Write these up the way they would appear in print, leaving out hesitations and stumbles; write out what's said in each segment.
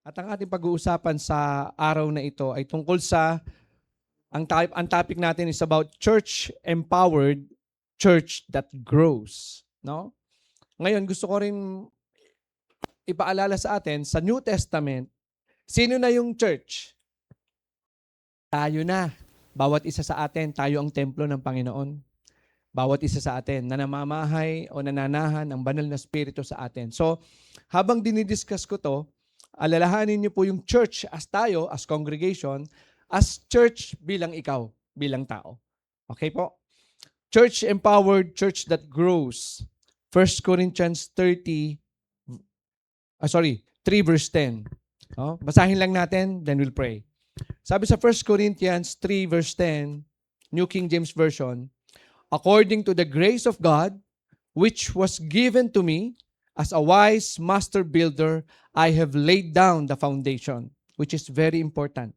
At ang ating pag-uusapan sa araw na ito ay tungkol sa, ang topic natin is about church empowered, church that grows. No? Ngayon, gusto ko rin ipaalala sa atin, sa New Testament, sino na yung church? Tayo na. Bawat isa sa atin, tayo ang templo ng Panginoon. Bawat isa sa atin na namamahay o nananahan ang banal na spirito sa atin. So, habang dinidiscuss ko to, alalahanin niyo po yung church as tayo, as congregation, as church bilang ikaw, bilang tao. Okay po? Church empowered, church that grows. 1 Corinthians 3 verse 10. Oh, basahin lang natin, then we'll pray. Sabi sa 1 Corinthians 3 verse 10, New King James Version, according to the grace of God, which was given to me, as a wise master builder, I have laid down the foundation, which is very important.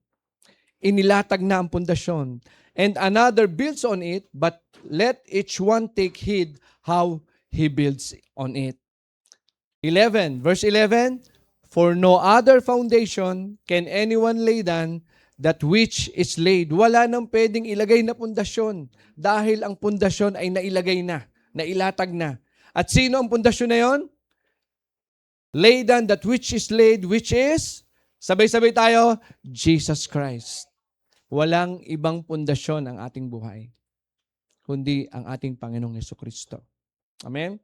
Inilatag na ang pundasyon, and another builds on it, but let each one take heed how he builds on it. 11, verse 11, for no other foundation can anyone lay than that which is laid. Wala nang pwedeng ilagay na pundasyon dahil ang pundasyon ay nailagay na, nailatag na. At sino ang pundasyon na yon? Lay than that which is laid, which is, sabay-sabay tayo, Jesus Christ. Walang ibang pundasyon ang ating buhay, kundi ang ating Panginoong Jesucristo. Amen?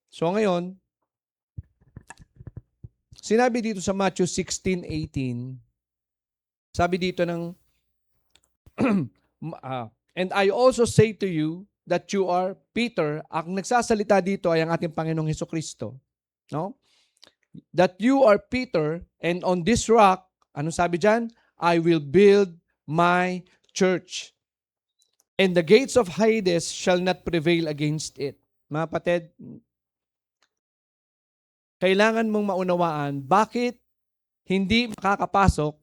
So ngayon, sinabi dito sa Matthew 16:18, sabi dito ng, and I also say to you that you are Peter. Ang nagsasalita dito ay ang ating Panginoong Jesucristo. No? That you are Peter, and on this rock, ano sabi dyan? I will build my church. And the gates of Hades shall not prevail against it. Mga kapatid, kailangan mong maunawaan bakit hindi makakapasok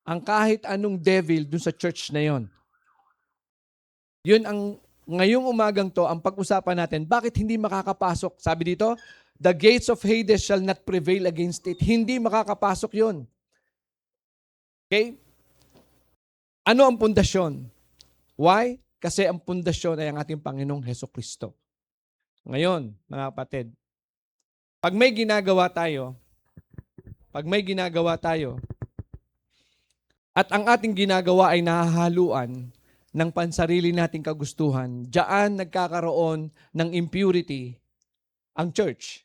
ang kahit anong devil dun sa church na yon. Yun ang ngayong umagang to, ang pag-usapan natin, bakit hindi makakapasok? Sabi dito, the gates of Hades shall not prevail against it. Hindi makakapasok yun. Okay? Ano ang pundasyon? Why? Kasi ang pundasyon ay ang ating Panginoong Hesukristo. Ngayon, mga kapatid, pag may ginagawa tayo, at ang ating ginagawa ay nahahaluan ng pansarili nating kagustuhan, diyan nagkakaroon ng impurity ang church.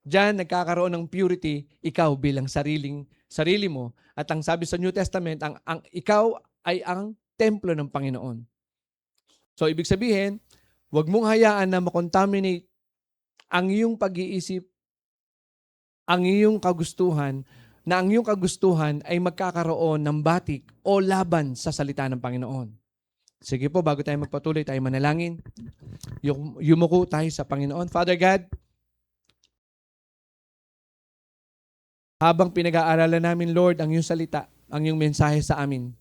Diyan nagkakaroon ng purity ikaw bilang sarili mo. At ang sabi sa New Testament, ang ikaw ay ang templo ng Panginoon. So ibig sabihin, huwag mong hayaan na makontaminate ang iyong pag-iisip, ang iyong kagustuhan, na ang iyong kagustuhan ay magkakaroon ng batik o laban sa salita ng Panginoon. Sige po, bago tayo magpatuloy, tayo manalangin. Yumuko tayo sa Panginoon. Father God, habang pinag-aaralan namin, Lord, ang iyong salita, ang iyong mensahe sa amin,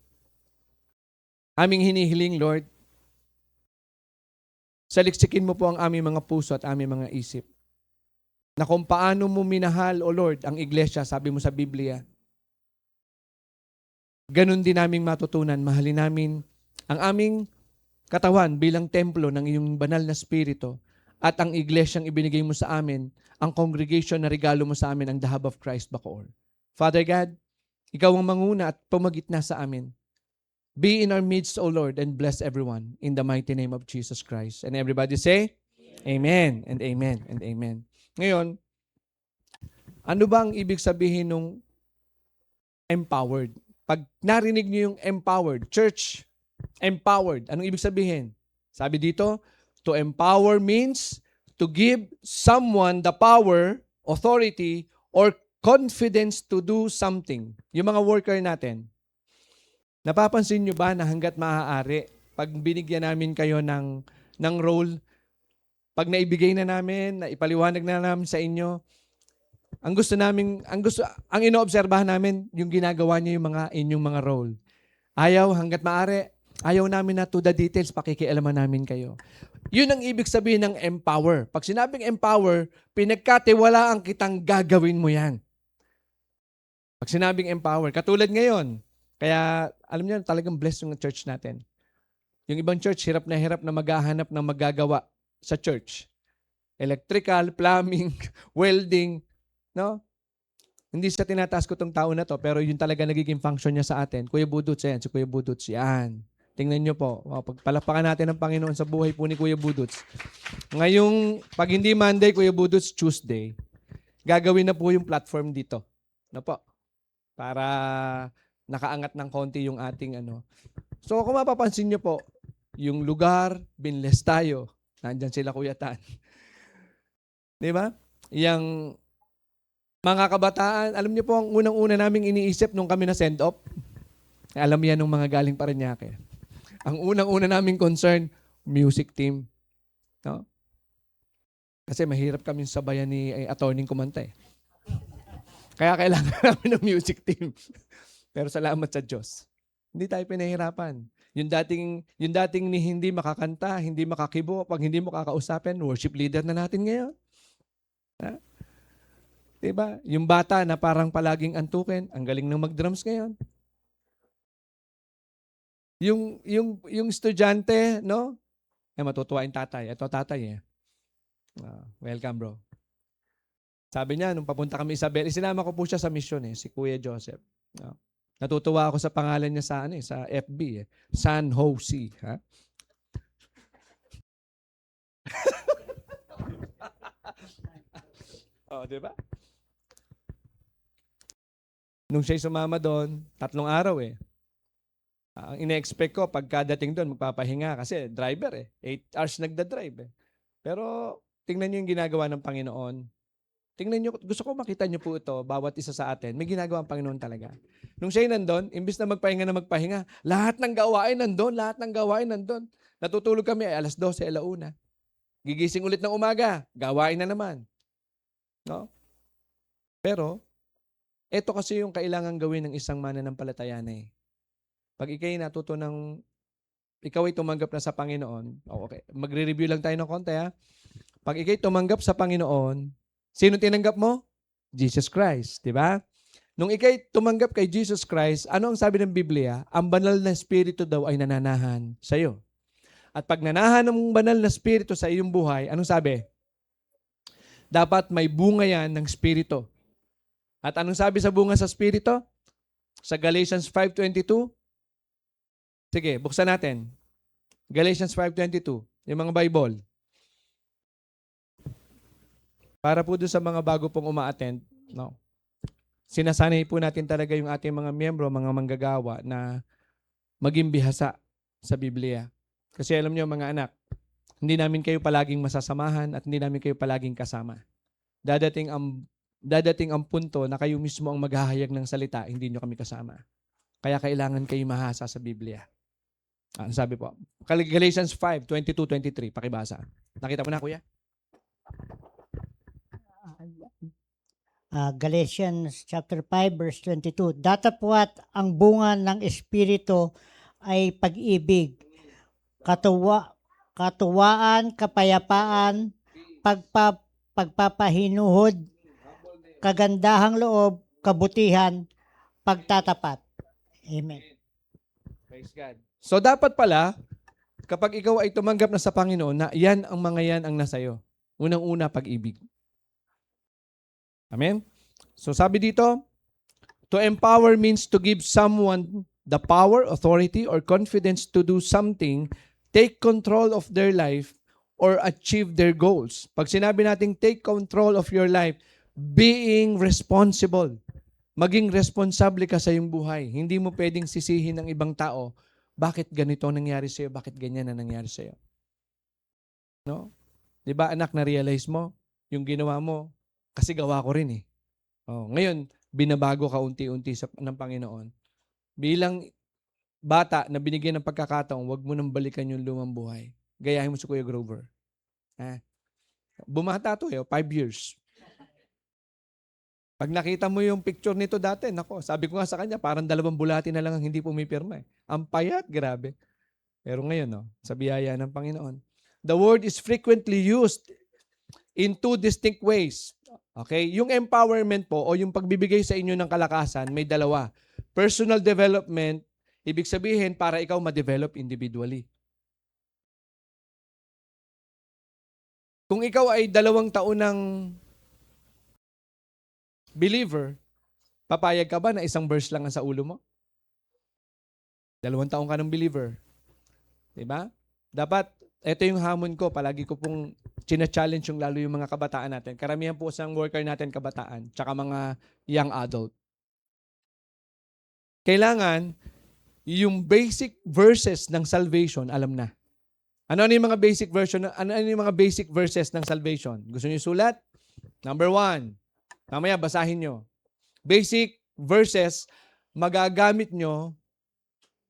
aming hinihiling, Lord, saliksikin mo po ang aming mga puso at aming mga isip. Na kung paano mo minahal, O Lord, ang iglesia, sabi mo sa Biblia, ganun din naming matutunan, mahalin namin ang aming katawan bilang templo ng iyong banal na spirito at ang iglesyang ibinigay mo sa amin, ang congregation na regalo mo sa amin, ang The Hub of Christ Bacoor. Father God, ikaw ang manguna at pumagitna sa amin. Be in our midst, O Lord, and bless everyone in the mighty name of Jesus Christ. And everybody say, Amen and Amen and Amen. Ngayon, ano ba ang ibig sabihin ng empowered? Pag narinig niyo yung empowered, church empowered, anong ibig sabihin? Sabi dito, to empower means to give someone the power, authority, or confidence to do something. Yung mga worker natin, napapansin nyo ba na hanggat maaari, pag binigyan namin kayo ng role, pag naibigay na namin, na ipaliwanag na namin sa inyo, ang inoobserbahan namin, yung ginagawa niyo yung inyong mga role. Hanggat maaari, ayaw namin na to the details, pakikialaman namin kayo. Yun ang ibig sabihin ng empower. Pag sinabing empower, pinagkatiwalaan kitang gagawin mo yan. Pag sinabing empower, katulad ngayon, kaya alam niyo, talagang blessed yung church natin. Yung ibang church, hirap na maghahanap ng magagawa sa church. Electrical, plumbing, welding, no? Hindi sa tinataas ko tong tao na to, pero yun talaga nagiging function niya sa atin. Kuya Budots, yan. Si Kuya Budots, yan. Tingnan niyo po. Pagpalapakan natin ng Panginoon sa buhay po ni Kuya Budots. Ngayong, pag hindi Monday, Kuya Budots, Tuesday, gagawin na po yung platform dito. No po? Para nakaangat ng konti yung ating ano. So kung mapapansin niyo po, yung lugar, binless tayo. Nandyan sila Kuya Tan. Di ba? Yang mga kabataan, alam niyo po ang unang-una naming iniisip nung kami na send off. Alam yan ng mga galing Parañaque. Ang unang-una naming concern, music team. No? Kasi mahirap kami sabayan ni attorney kumanta eh. Kaya kailangan namin ng music team. Pero salamat sa Diyos. Hindi tayo pinahirapan. Yung dating ni hindi makakanta, hindi makakibo, pag hindi mo kakausapin, worship leader na natin ngayon. Ha? Diba? Yung bata na parang palaging antukin, ang galing ng mag-drums ngayon. Yung estudyante, no? Matutuwa yung tatay. Ito tatay eh. Welcome bro. Sabi niya, nung papunta kami Isabel, isinama ko po siya sa mission si Kuya Joseph. Natutuwa ako sa pangalan niya sa FB San Jose. Ha? Diba? Nung siya'y sumama doon, 3 araw ang ine-expect ko, pagkadating doon, magpapahinga kasi driver 8 hours nagda-drive Pero tingnan niyo yung ginagawa ng Panginoon. Tingnan niyo, gusto ko makita niyo po ito, bawat isa sa atin, may ginagawa ang Panginoon talaga. Nung siya'y nandun, imbis na magpahinga, lahat ng gawain nandun. Natutulog kami, alas 12, alauna. Gigising ulit ng umaga, gawain na naman. No? Pero, ito kasi yung kailangan gawin ng isang mananampalataya na Pag ikay natuto ng, ikaw ay tumanggap na sa Panginoon, okay, magre-review lang tayo ng konti Pag ikay tumanggap sa Panginoon, sino tinanggap mo? Jesus Christ, di ba? Nung ikay tumanggap kay Jesus Christ, ano ang sabi ng Biblia? Ang banal na Espiritu daw ay nananahan sa iyo. At pag nanahan ng banal na Espiritu sa iyong buhay, anong sabi? Dapat may bunga yan ng Espiritu. At anong sabi sa bunga sa Espiritu? Sa Galatians 5:22? Sige, buksan natin. Galatians 5:22, yung mga Bible. Para po doon sa mga bago pong uma-attend, no? Sinasanay po natin talaga yung ating mga miyembro, mga manggagawa na maging bihasa sa Biblia. Kasi alam niyo mga anak, hindi namin kayo palaging masasamahan at hindi namin kayo palaging kasama. Dadating ang punto na kayo mismo ang maghahayag ng salita, hindi nyo kami kasama. Kaya kailangan kayo mahasa sa Biblia. Sabi po, Galatians 5:22-23, pakibasa. Nakita mo na, kuya? Galatians chapter 5 verse 22. Datapwat ang bunga ng Espiritu ay pag-ibig, katuwaan, kapayapaan, pagpapahinuhod, kagandahang loob, kabutihan, pagtatapat. Amen. Praise God. So dapat pala, kapag ikaw ay tumanggap na sa Panginoon, na yan ang mga yan ang nasayo. Unang-una, pag-ibig. Amen? So sabi dito, to empower means to give someone the power, authority, or confidence to do something, take control of their life, or achieve their goals. Pag sinabi natin take control of your life, being responsible. Maging responsable ka sa iyong buhay. Hindi mo pwedeng sisihin ng ibang tao, bakit ganito nangyari sa'yo, bakit ganyan na nangyari sa'yo. No? Di ba anak, na-realize mo, yung ginawa mo, kasi gawa ko rin ngayon, binabago ka unti-unti ng Panginoon. Bilang bata na binigyan ng pagkakataon, huwag mo nang balikan yung lumang buhay. Gayahin mo si Kuya Grover. Bumata to 5 years. Pag nakita mo yung picture nito dati, nako, sabi ko nga sa kanya, parang 2 bulati na lang ang hindi pumipirma. Ang payat, grabe. Pero ngayon, sa biyaya ng Panginoon. The word is frequently used in 2 distinct ways. Okay? Yung empowerment po o yung pagbibigay sa inyo ng kalakasan, may dalawa. Personal development, ibig sabihin para ikaw ma-develop individually. Kung ikaw ay 2 taon ng believer, papayag ka ba na isang verse lang ang sa ulo mo? 2 taon ka ng believer. Diba? Dapat, ito yung hamon ko. Palagi ko pong china-challenge yung lalo yung mga kabataan natin. Karamihan po sa worker natin kabataan, tsaka mga young adult. Kailangan, yung basic verses ng salvation, alam na. Ano yung mga basic version? Ano yung mga basic verses ng salvation? Gusto niyo sulat? Number 1. Mamaya basahin nyo. Basic verses, magagamit nyo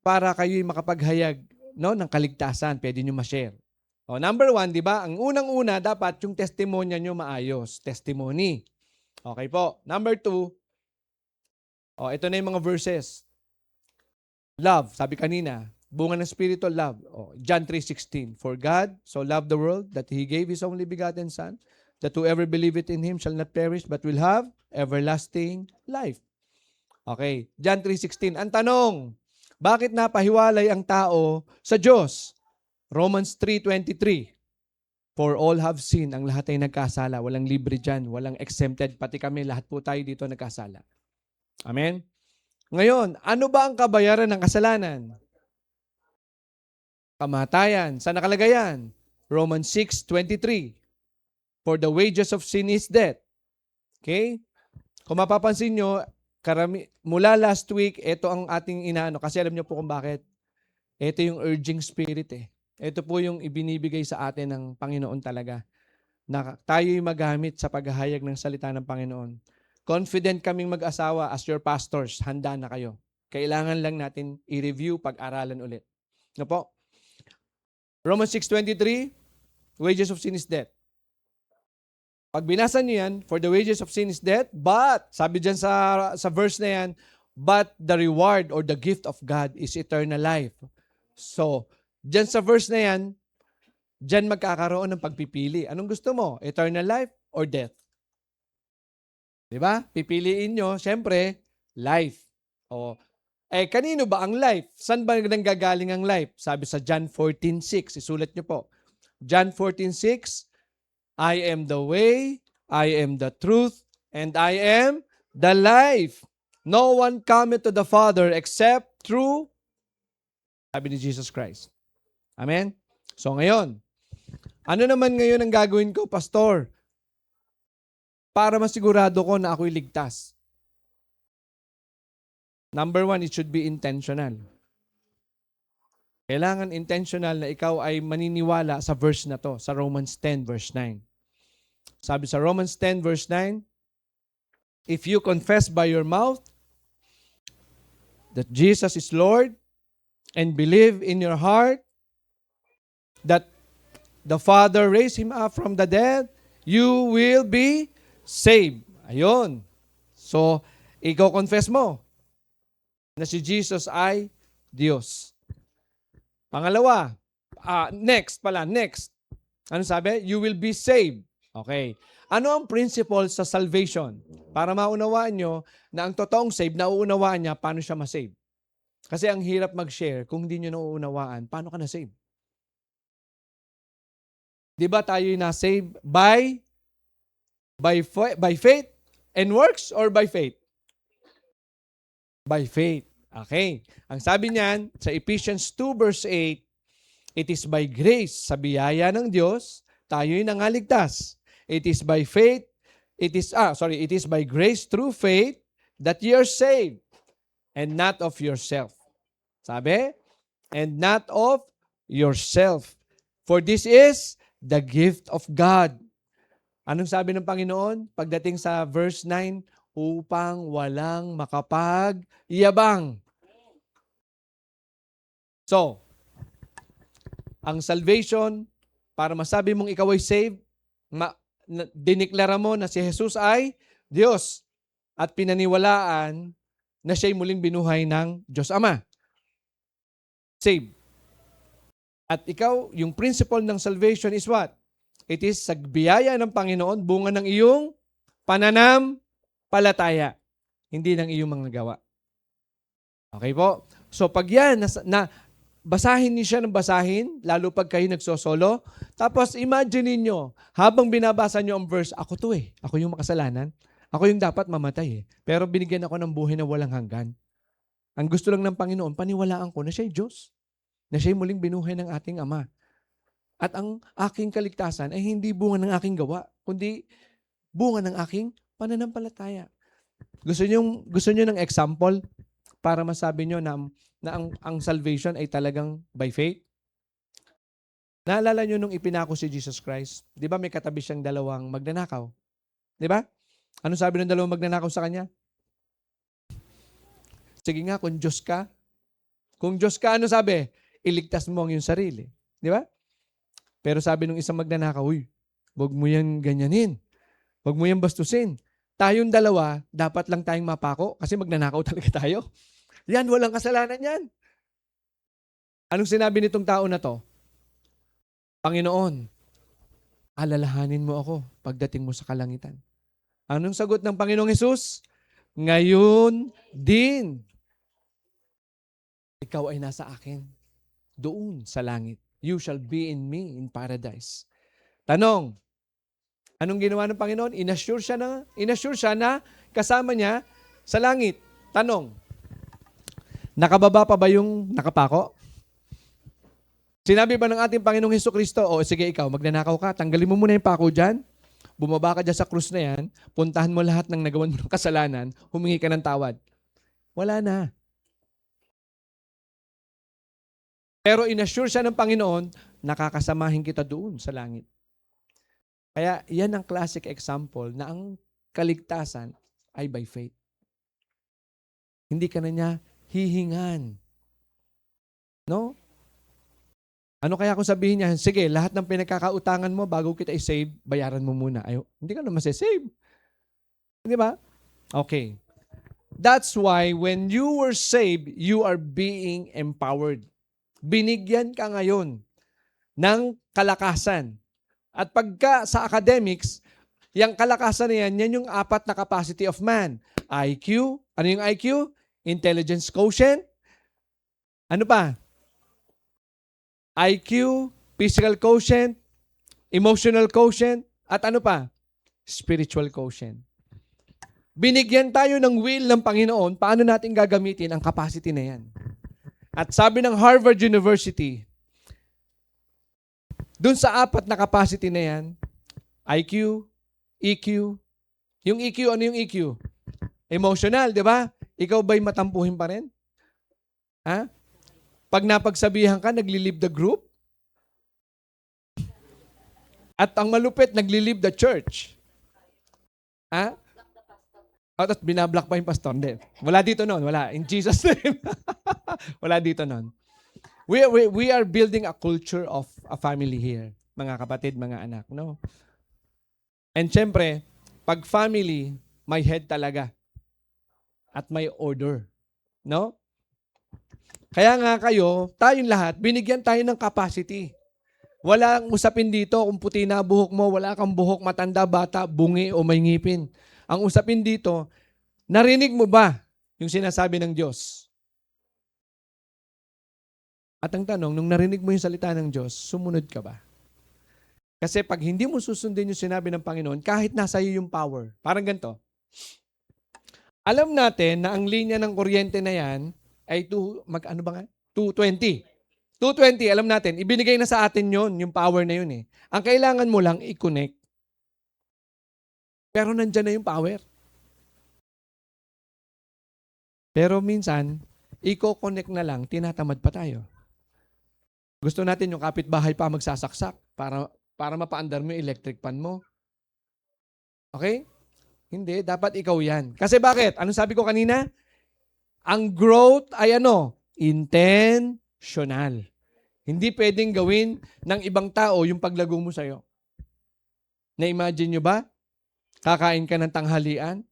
para kayo'y makapaghayag ng kaligtasan. Pwede nyo ma-share. O, number 1, di ba? Ang unang-una, dapat yung testimonya nyo maayos. Testimony. Okay po. Number 2, ito na yung mga verses. Love, sabi kanina. Bunga ng Espiritu, love. John 3:16. For God so loved the world that He gave His only begotten Son, that whoever believeth in Him shall not perish but will have everlasting life. Okay. John 3:16. Ang tanong, bakit napahiwalay ang tao sa Diyos? Romans 3:23. For all have sinned, ang lahat ay nagkasala. Walang libre dyan, walang exempted. Pati kami, lahat po tayo dito nagkasala. Amen? Ngayon, ano ba ang kabayaran ng kasalanan? Kamatayan. Saan nakalagay yan? Romans 6:23. For the wages of sin is death. Okay? Kung mapapansin nyo, mula last week, ito ang ating inaano. Kasi alam nyo po kung bakit. Ito yung urging spirit eh. Ito po yung ibinibigay sa atin ng Panginoon talaga. Na tayo'y magamit sa paghahayag ng salita ng Panginoon. Confident kaming mag-asawa as your pastors. Handa na kayo. Kailangan lang natin i-review, pag-aralan ulit. No po? Romans 6:23, wages of sin is death. Pag binasa niyo yan, for the wages of sin is death, but, sabi dyan sa verse na yan, but the reward or the gift of God is eternal life. So, dyan sa verse na yan, dyan magkakaroon ng pagpipili. Anong gusto mo? Eternal life or death? Diba? Pipiliin nyo, syempre, life. Kanino ba ang life? Saan ba nanggagaling ang life? Sabi sa John 14:6. Isulat nyo po. John 14:6, I am the way, I am the truth, and I am the life. No one cometh to the Father except through, sabi ni Jesus Christ. Amen? So ngayon, ano naman ngayon ang gagawin ko, Pastor? Para masigurado ko na ako'y ligtas. Number 1, it should be intentional. Kailangan intentional na ikaw ay maniniwala sa verse na to, sa Romans 10 verse 9. Sabi sa Romans 10 verse 9, if you confess by your mouth that Jesus is Lord and believe in your heart that the Father raised Him up from the dead, you will be saved. Ayun. So, ikaw confess mo na si Jesus ay Diyos. Pangalawa, next. Ano sabi? You will be saved. Okay. Ano ang principle sa salvation? Para maunawaan nyo na ang totoong saved, nauunawaan niya paano siya masave. Kasi ang hirap mag-share kung hindi nyo nauunawaan, paano ka na-save? Di ba tayo'y na-save by faith and works or by faith? By faith. Okay. Ang sabi niyan sa Ephesians 2 verse 8, it is by grace, sa biyaya ng Diyos, tayo'y nangaligtas. It is by faith, it is by grace through faith that ye are saved, and not of yourself. Sabi? And not of yourself. For this is the gift of God. Anong sabi ng Panginoon? Pagdating sa verse 9, upang walang makapagyabang. So, ang salvation, para masabi mong ikaw ay saved, diniklara mo na si Jesus ay Diyos at pinaniwalaan na siya'y muling binuhay ng Diyos Ama. Saved. At ikaw, yung principle ng salvation is what? It is sa biyaya ng Panginoon, bunga ng iyong pananampalataya, hindi ng iyong mga gawa. Okay po? So pag yan, basahin niyo siya ng basahin, lalo pag kayo nagsosolo. Tapos imagine niyo, habang binabasa niyo ang verse, ako to eh. Ako yung makasalanan. Ako yung dapat mamatay eh. Pero binigyan ako ng buhay na walang hanggan. Ang gusto lang ng Panginoon, paniwalaan ko na siya'y Diyos. Na siya'y muling binuhay ng ating Ama. At ang aking kaligtasan ay hindi bunga ng aking gawa, kundi bunga ng aking pananampalataya. Gusto niyo ng example para masabi niyo na ang salvation ay talagang by faith? Naalala niyo nung ipinako si Jesus Christ? Di ba may katabi siyang dalawang magnanakaw? Di ba? Ano sabi ng dalawang magnanakaw sa kanya? Sige nga, kung Diyos ka. Kung Diyos ka, ano sabi? Iligtas mo ang iyong sarili. Di ba? Pero sabi ng isang magnanakaw, uy, huwag mo yan ganyanin. Huwag mo yan bastusin. Tayong dalawa, dapat lang tayong mapako kasi magnanakaw talaga tayo. Yan, walang kasalanan yan. Anong sinabi nitong tao na to? Panginoon, alalahanin mo ako pagdating mo sa kalangitan. Anong sagot ng Panginoong Hesus? Ngayon din, ikaw ay nasa akin, doon sa langit. You shall be in me in paradise. Tanong, anong ginawa ng Panginoon? Inassure siya na kasama niya sa langit. Tanong, nakababa pa ba yung nakapako? Sinabi ba ng ating Panginoong Hesukristo, o sige ikaw, magnanakaw ka, tanggalin mo muna yung pako dyan, bumaba ka dyan sa krus na yan, puntahan mo lahat ng nagawan mo ng kasalanan, humingi ka ng tawad. Wala na. Pero inassure siya ng Panginoon, nakakasamahin kita doon sa langit. Kaya yan ang classic example na ang kaligtasan ay by faith. Hindi ka na niya hihingan. No? Ano kaya kung sabihin niya, sige, lahat ng pinagkakautangan mo bago kita i-save, bayaran mo muna. Ay, hindi ka na masasave. Di ba? Okay. That's why when you were saved, you are being empowered. Binigyan ka ngayon ng kalakasan. At pagka sa academics, yung kalakasan na yan, yan yung 4 na capacity of man. IQ, ano yung IQ? Intelligence quotient. Ano pa? IQ, physical quotient, emotional quotient, at ano pa? Spiritual quotient. Binigyan tayo ng will ng Panginoon, paano natin gagamitin ang capacity na yan? At sabi ng Harvard University, dun sa 4 na capacity na yan, IQ, EQ, yung EQ, ano yung EQ? Emotional, di ba? Ikaw ba'y matampuhin pa rin? Ha? Pag napagsabihan ka, nagli-leave the group? At ang malupit, nagli-leave the church? Ha? At binablock pa yung pastor. Hindi. Wala dito noon. Wala. In Jesus' name. Wala dito noon. We are building a culture of a family here. Mga kapatid, mga anak. No? And syempre, pag family, may head talaga. At may order. No? Kaya nga kayo, tayong lahat, binigyan tayo ng capacity. Walang usapin dito kung puti na buhok mo, wala kang buhok, matanda, bata, bungi o may ngipin. Ang usapin dito, narinig mo ba yung sinasabi ng Diyos? At ang tanong, nung narinig mo yung salita ng Diyos, sumunod ka ba? Kasi pag hindi mo susundin yung sinabi ng Panginoon, kahit nasa iyo yung power, parang ganito. Alam natin na ang linya ng kuryente na yan ay 220. 220, alam natin, ibinigay na sa atin yon, yung power na yun eh. Ang kailangan mo lang i-connect. Pero nandyan na yung power. Pero minsan, i-connect na lang, tinatamad pa tayo. Gusto natin yung kapitbahay pa magsasaksak para mapaandar mo yung electric pan mo. Okay? Hindi, dapat ikaw yan. Kasi bakit? Anong sabi ko kanina? Ang growth ay ano? Intentional. Hindi pwedeng gawin ng ibang tao yung paglago mo sa'yo. Na-imagine nyo ba? Kakain ka ng tanghalian?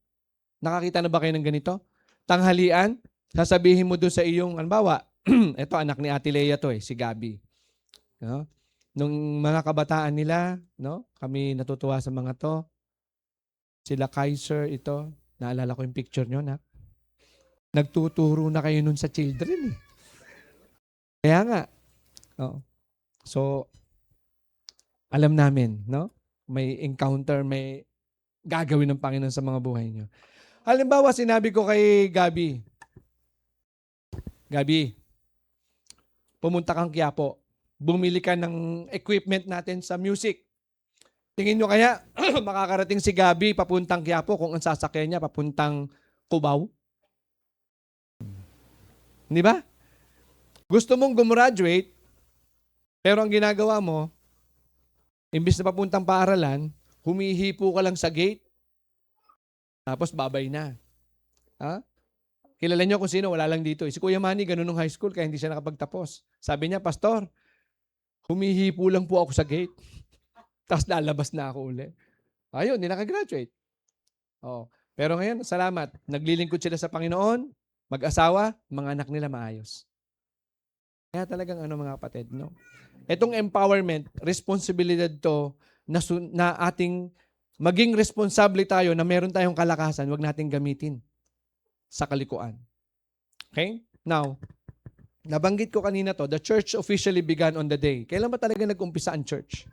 Nakakita na ba kayo ng ganito? Tanghalian, sasabihin mo doon sa iyong, anbawa, ito anak ni Ate Leia to si Gabi. No? Nung mga kabataan nila, no? Kami natutuwa sa mga to. Sila Kaiser, ito. Naalala ko yung picture nyo, na. Nagtuturo na kayo nun sa children, eh. Kaya nga. Oo. So, alam namin, no? May encounter, may gagawin ng Panginoon sa mga buhay nyo. Halimbawa, sinabi ko kay Gabi, Gabi, pumunta kang Quiapo. Bumili ka ng equipment natin sa music. Tingin nyo kaya makakarating si Gabi papuntang Quiapo kung ang sasakyan niya papuntang Cubao? Di ba? Gusto mong gumraduate, pero ang ginagawa mo, imbis na papuntang paaralan, humihipo ka lang sa gate, tapos babay na. Ha? Kilala niyo kung sino, wala lang dito. Si Kuya Manny, ganun nung high school, kaya hindi siya nakapagtapos. Sabi niya, Pastor, humihipo lang po ako sa gate. Tapos lalabas na ako uli. Ayun, hindi nakagraduate. Oh. Pero ngayon, salamat. Naglilingkod sila sa Panginoon, mag-asawa, mga anak nila maayos. Kaya talagang mga kapatid, no? Itong empowerment, responsibilidad to na ating maging responsable tayo na meron tayong kalakasan, wag nating gamitin sa kalikuan. Okay? Now, nabanggit ko kanina to, the church officially began on the day. Kailan ba talaga nag-umpisa ang church?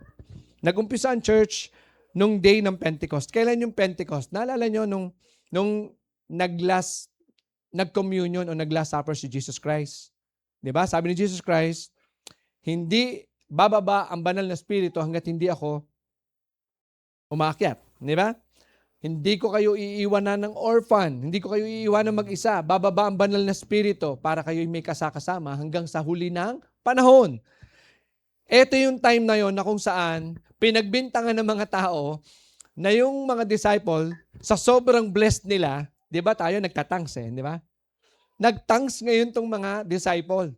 Nag-umpisa ang church nung day ng Pentecost. Kailan yung Pentecost? Naalala nyo nung nag-communion o nag-last supper si Jesus Christ? Diba? Sabi ni Jesus Christ, hindi bababa ang banal na spirito hanggat hindi ako umaakyat. Diba? Hindi ko kayo iiwanan ng orphan. Hindi ko kayo iiwanan mag-isa. Bababa ang banal na spirito para kayo may kasakasama hanggang sa huli ng panahon. Ito yung time na yon na kung saan pinagbintangan ng mga tao na yung mga disciple, sa sobrang blessed nila, di ba tayo nagtatangs di ba? Nagtangs ngayon tong mga disciple.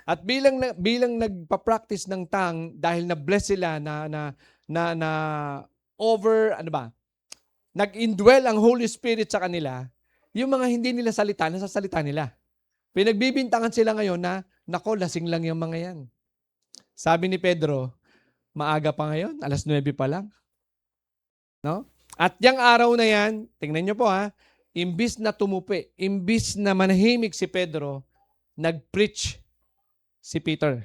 At bilang nagpa-practice ng tang dahil na-bless sila na over, nag-indwell ang Holy Spirit sa kanila, yung mga hindi nila salita, nasasalita nila. Pinagbibintangan sila ngayon na, nako, lasing lang yung mga yan. Sabi ni Pedro, maaga pa ngayon, 9:00 pa lang. No? At yung araw na yan, tingnan nyo po imbis na tumupi, imbis na manahimik si Pedro, nag-preach si Peter.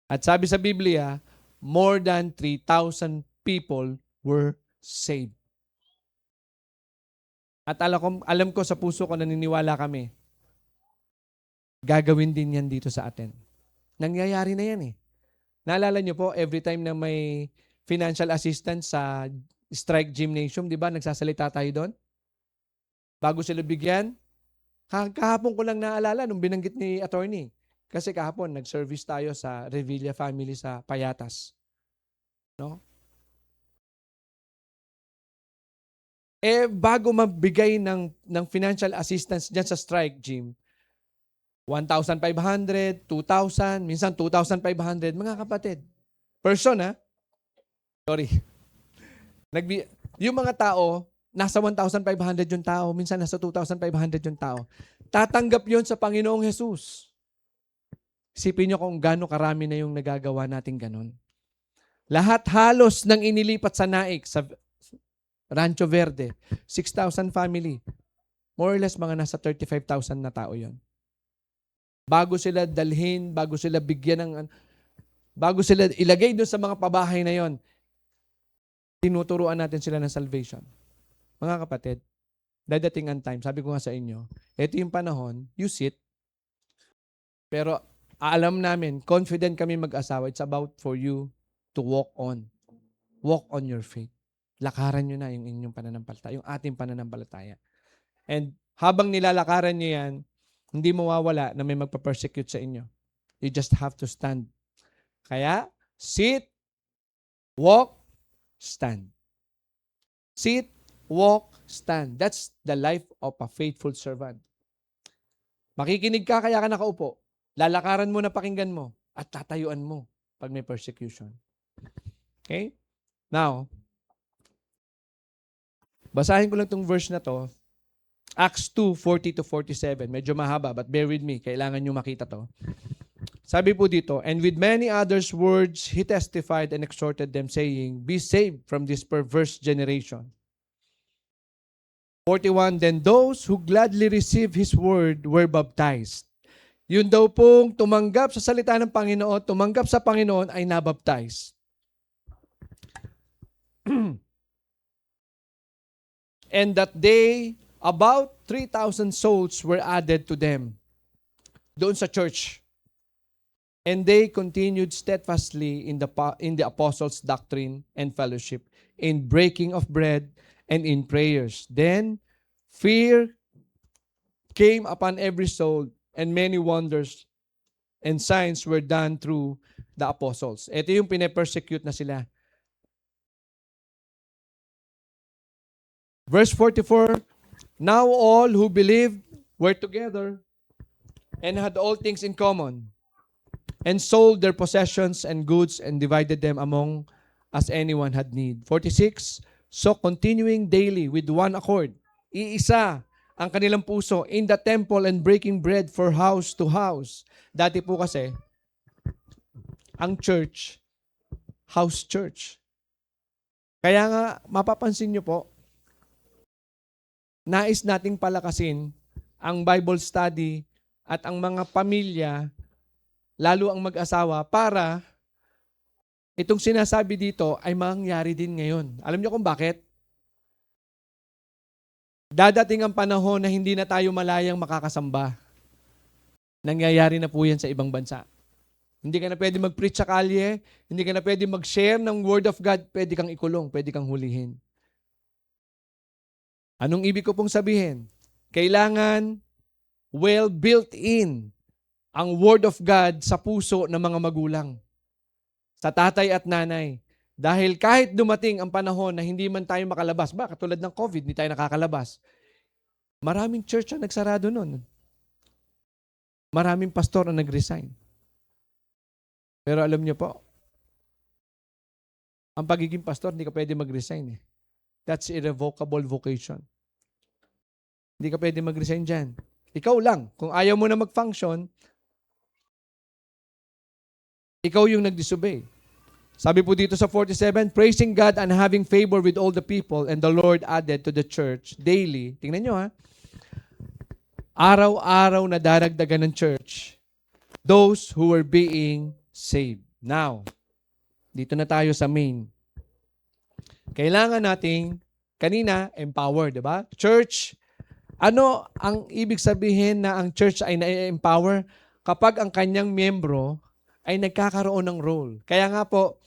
At sabi sa Biblia, more than 3,000 people were saved. At alam ko sa puso ko, naniniwala kami, gagawin din yan dito sa atin. Nangyayari na yan Naalala nyo po, every time na may financial assistance sa Strike Gymnasium, di ba, nagsasalita tayo doon? Bago sila bigyan, kahapon ko lang naalala nung binanggit ni attorney. Kasi kahapon, nag-service tayo sa Revilla family sa Payatas. No? Bago mabigay ng financial assistance dyan sa Strike Gym, 1,500, 2,000, minsan 2,500, mga kapatid. Person, Sorry. Yung mga tao, nasa 1,500 yung tao, minsan nasa 2,500 yung tao. Tatanggap yon sa Panginoong Jesus. Isipin nyo kung gaano karami na yung nagagawa natin ganon. Lahat halos ng inilipat sa Naik, sa Rancho Verde, 6,000 family. More or less, mga nasa 35,000 na tao yon. Bago sila dalhin, bago sila bigyan bago sila ilagay doon sa mga pabahay na yon, tinuturuan natin sila ng salvation. Mga kapatid, dadating ang time, sabi ko nga sa inyo, ito yung panahon, you sit, pero alam namin, confident kami mag-asawa, it's about for you to walk on. Walk on your faith. Lakaran nyo na yung inyong pananampalataya, yung ating pananampalataya. And habang nilalakaran nyo yan, hindi mawawala na may magpa-persecute sa inyo. You just have to stand. Kaya, sit, walk, stand. Sit, walk, stand. That's the life of a faithful servant. Makikinig ka kaya ka nakaupo. Lalakaran mo na pakinggan mo at tatayuan mo pag may persecution. Okay? Now, basahin ko lang itong verse na to. Acts 2:40-47. Medyo mahaba, but bear with me. Kailangan nyo makita to. Sabi po dito, and with many others words, he testified and exhorted them, saying, be saved from this perverse generation. 41, then those who gladly received his word were baptized. Yun daw pong tumanggap sa salita ng Panginoon, tumanggap sa Panginoon ay nabaptize. And that day, about 3,000 souls were added to them. Doon sa church. And they continued steadfastly in the apostles' doctrine and fellowship, in breaking of bread and in prayers. Then fear came upon every soul, and many wonders and signs were done through the apostles. Ito yung pine-persecute na sila. Verse 44, now all who believed were together and had all things in common, and sold their possessions and goods and divided them among as anyone had need. 46, so continuing daily with one accord, iisa ang kanilang puso in the temple and breaking bread for house to house. Dati po kasi, ang church, house church. Kaya nga, mapapansin nyo po, nais nating palakasin ang Bible study at ang mga pamilya, lalo ang mag-asawa, para itong sinasabi dito ay mangyari din ngayon. Alam niyo kung bakit? Dadating ang panahon na hindi na tayo malayang makakasamba. Nangyayari na po yan sa ibang bansa. Hindi ka na pwede mag-preach sa kalye, hindi ka na pwede mag-share ng Word of God, pwede kang ikulong, pwede kang hulihin. Anong ibig ko pong sabihin? Kailangan well built in ang Word of God sa puso ng mga magulang, sa tatay at nanay. Dahil kahit dumating ang panahon na hindi man tayo makalabas, katulad ng COVID, hindi tayo nakakalabas. Maraming church ang nagsarado nun. Maraming pastor ang nag-resign. Pero alam niyo po, ang pagiging pastor, hindi ka pwede mag-resign eh. That's irrevocable vocation. Hindi ka pwede mag-resign dyan. Ikaw lang. Kung ayaw mo na mag-function, ikaw yung nag-disobey. Sabi po dito sa 47, praising God and having favor with all the people, and the Lord added to the church daily. Tingnan nyo ha. Araw-araw na daragdagan ng church those who were being saved. Now, dito na tayo sa main. Kailangan nating, kanina, empower, di ba? Church, ano ang ibig sabihin na ang church ay na-empower? Kapag ang kanyang miyembro ay nagkakaroon ng role. Kaya nga po,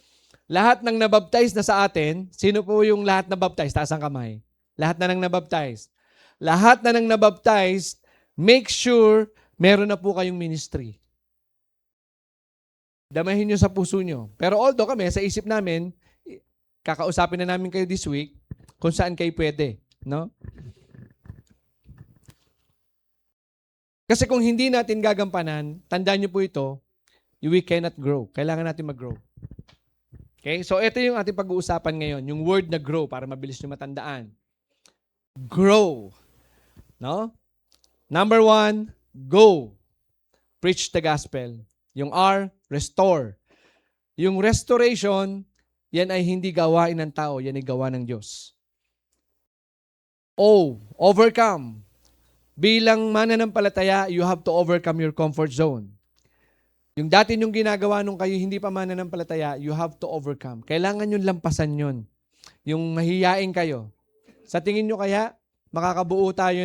lahat ng nabaptize na sa atin, sino po yung lahat na baptize? Taas ang kamay. Lahat na nang nabaptize. Lahat na nang nabaptize, make sure meron na po kayong ministry. Damahin nyo sa puso nyo. Pero although kami, sa isip namin, kakausapin na namin kayo this week kung saan kayo pwede. No? Kasi kung hindi natin gagampanan, tandaan nyo po ito, we cannot grow. Kailangan natin mag-grow. Okay? So, ito yung ating pag-uusapan ngayon. Yung word na grow, para mabilis nyo matandaan. Grow. No? Number 1, go. Preach the gospel. Yung R, restore. Yung restoration, yan ay hindi gawain ng tao, yan ay gawa ng Diyos. O, overcome. Bilang mananampalataya, you have to overcome your comfort zone. Yung dati nyong ginagawa nung kayo hindi pa mananampalataya, you have to overcome. Kailangan nyo lampasan yun. Yung mahihiyain kayo. Sa tingin nyo kaya, makakabuo tayo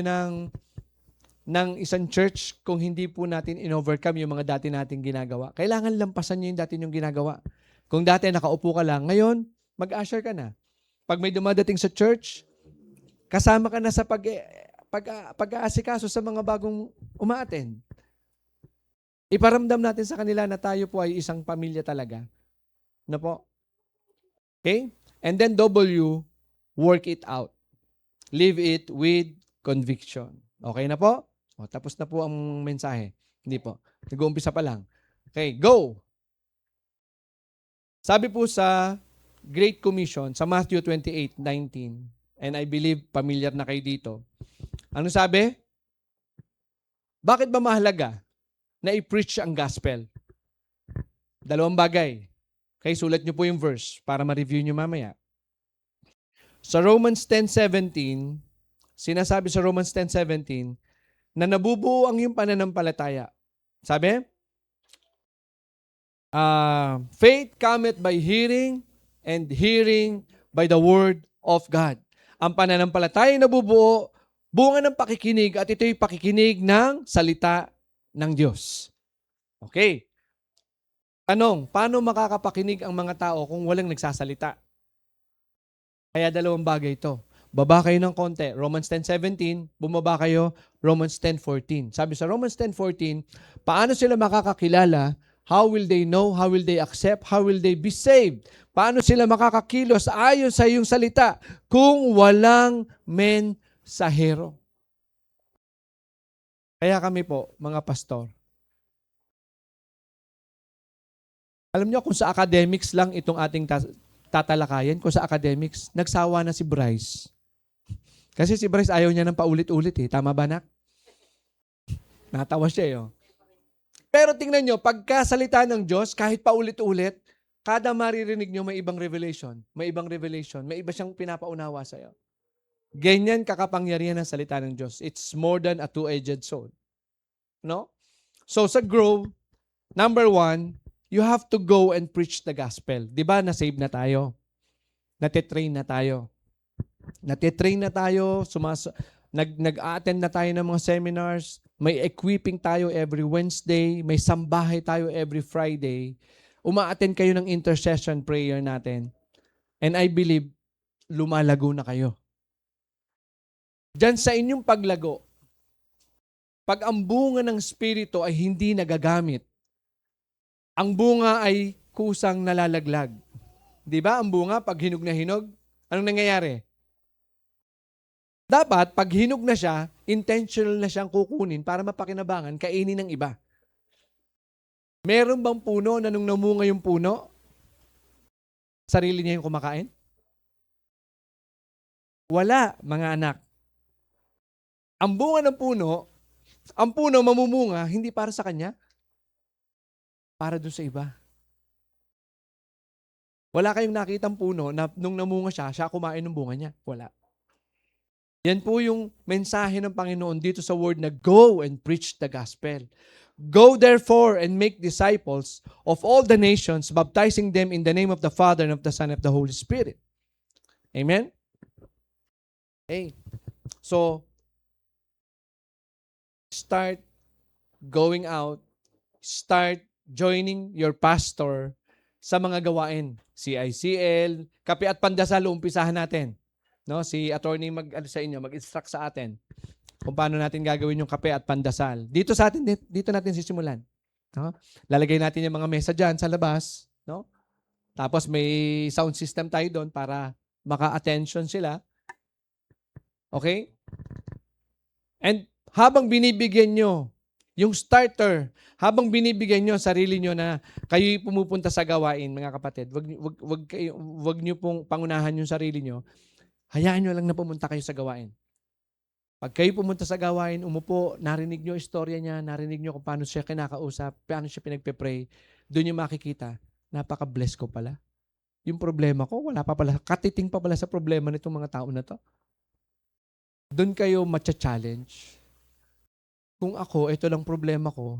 ng isang church kung hindi po natin in-overcome yung mga dati nating ginagawa. Kailangan lampasan nyo yung dati nyong ginagawa. Kung dati nakaupo ka lang, ngayon, mag-usher ka na. Pag may dumadating sa church, kasama ka na sa pag-aasikaso sa mga bagong umaattend. Iparamdam natin sa kanila na tayo po ay isang pamilya talaga. Na po? Okay? And then W, work it out. Live it with conviction. Okay na po? O, tapos na po ang mensahe. Hindi po. Nag-uumpisa pa lang. Okay, go! Sabi po sa Great Commission, sa Matthew 28:19, and I believe familiar na kayo dito. Ano sabi? Bakit ba mahalaga na i-preach ang gospel? Dalawang bagay. Okay, sulat nyo po yung verse para ma-review nyo mamaya. Sa Romans 10:17, sinasabi sa Romans 10:17, na nabubuo ang iyong pananampalataya. Sabi? Faith cometh by hearing, and hearing by the word of God. Ang pananampalataya nabubuo, bunga ng pakikinig, at ito'y pakikinig ng salita ng Diyos. Okay. Tanong, paano makakapakinig ang mga tao kung walang nagsasalita? Kaya dalawang bagay ito. Baba kayo ng konti. Romans 10:17, bumaba kayo, Romans 10:14. Sabi sa Romans 10:14, paano sila makakakilala? How will they know? How will they accept? How will they be saved? Paano sila makakakilos ayon sa iyong salita kung walang mensahero? Kaya kami po, mga pastor, alam niyo kung sa academics lang itong ating tatalakayan, kung sa academics, nagsawa na si Bryce. Kasi si Bryce ayaw niya ng paulit-ulit eh. Tama ba, nak? Natawa siya eh. Oh. Pero tingnan nyo, pagkasalita ng Diyos, kahit paulit-ulit, kada maririnig nyo may ibang revelation. May ibang revelation. May iba siyang pinapaunawa sa'yo. Ganyan kakapangyarihan ng salita ng Diyos. It's more than a two-edged sword. No? So sa Grow, number 1, you have to go and preach the gospel. Di ba, na-save na tayo? Natitrain na tayo. Natitrain na tayo, nag-attend na tayo ng mga seminars, may equipping tayo every Wednesday, may sambahay tayo every Friday, uma-attend kayo ng intercession prayer natin. And I believe, lumalago na kayo. Diyan sa inyong paglago, pag ang bunga ng Espiritu ay hindi nagagamit, ang bunga ay kusang nalalaglag. Di ba? Ang bunga, pag hinog na hinog, anong nangyayari? Dapat, pag hinog na siya, intentional na siyang kukunin para mapakinabangan, kainin ng iba. Meron bang puno na nung namunga yung puno, sarili niya yung kumakain? Wala, mga anak. Ang bunga ng puno, ang puno mamumunga, hindi para sa kanya, para doon sa iba. Wala kayong nakitang puno na nung namunga siya kumain ng bunga niya. Wala. Yan po yung mensahe ng Panginoon dito sa word na go and preach the gospel. Go therefore and make disciples of all the nations, baptizing them in the name of the Father and of the Son and of the Holy Spirit. Amen? Okay. So, start going out, start joining your pastor sa mga gawain. CICL, kape at pandasal, umpisahan natin. No, si attorney mag-instruct sa atin kung paano natin gagawin yung kape at pandasal. Dito sa atin, dito natin sisimulan. No? Lalagay natin yung mga mesa dyan sa labas. No? Tapos may sound system tayo doon para maka-attention sila. Okay? And habang binibigyan nyo yung starter, habang binibigyan nyo sarili nyo na kayo'y pumupunta sa gawain, mga kapatid, wag nyo pong pangunahan yung sarili nyo. Hayaan nyo lang na pumunta kayo sa gawain. Pag kayo pumunta sa gawain, umupo, narinig nyo istorya niya, narinig nyo kung paano siya kinakausap, paano siya pinagpe-pray, doon yung makikita, napaka-bless ko pala. Yung problema ko, wala pa pala, katiting pa pala sa problema nitong mga tao na to. Doon kayo matcha-challenge. Kung ako, ito lang problema ko,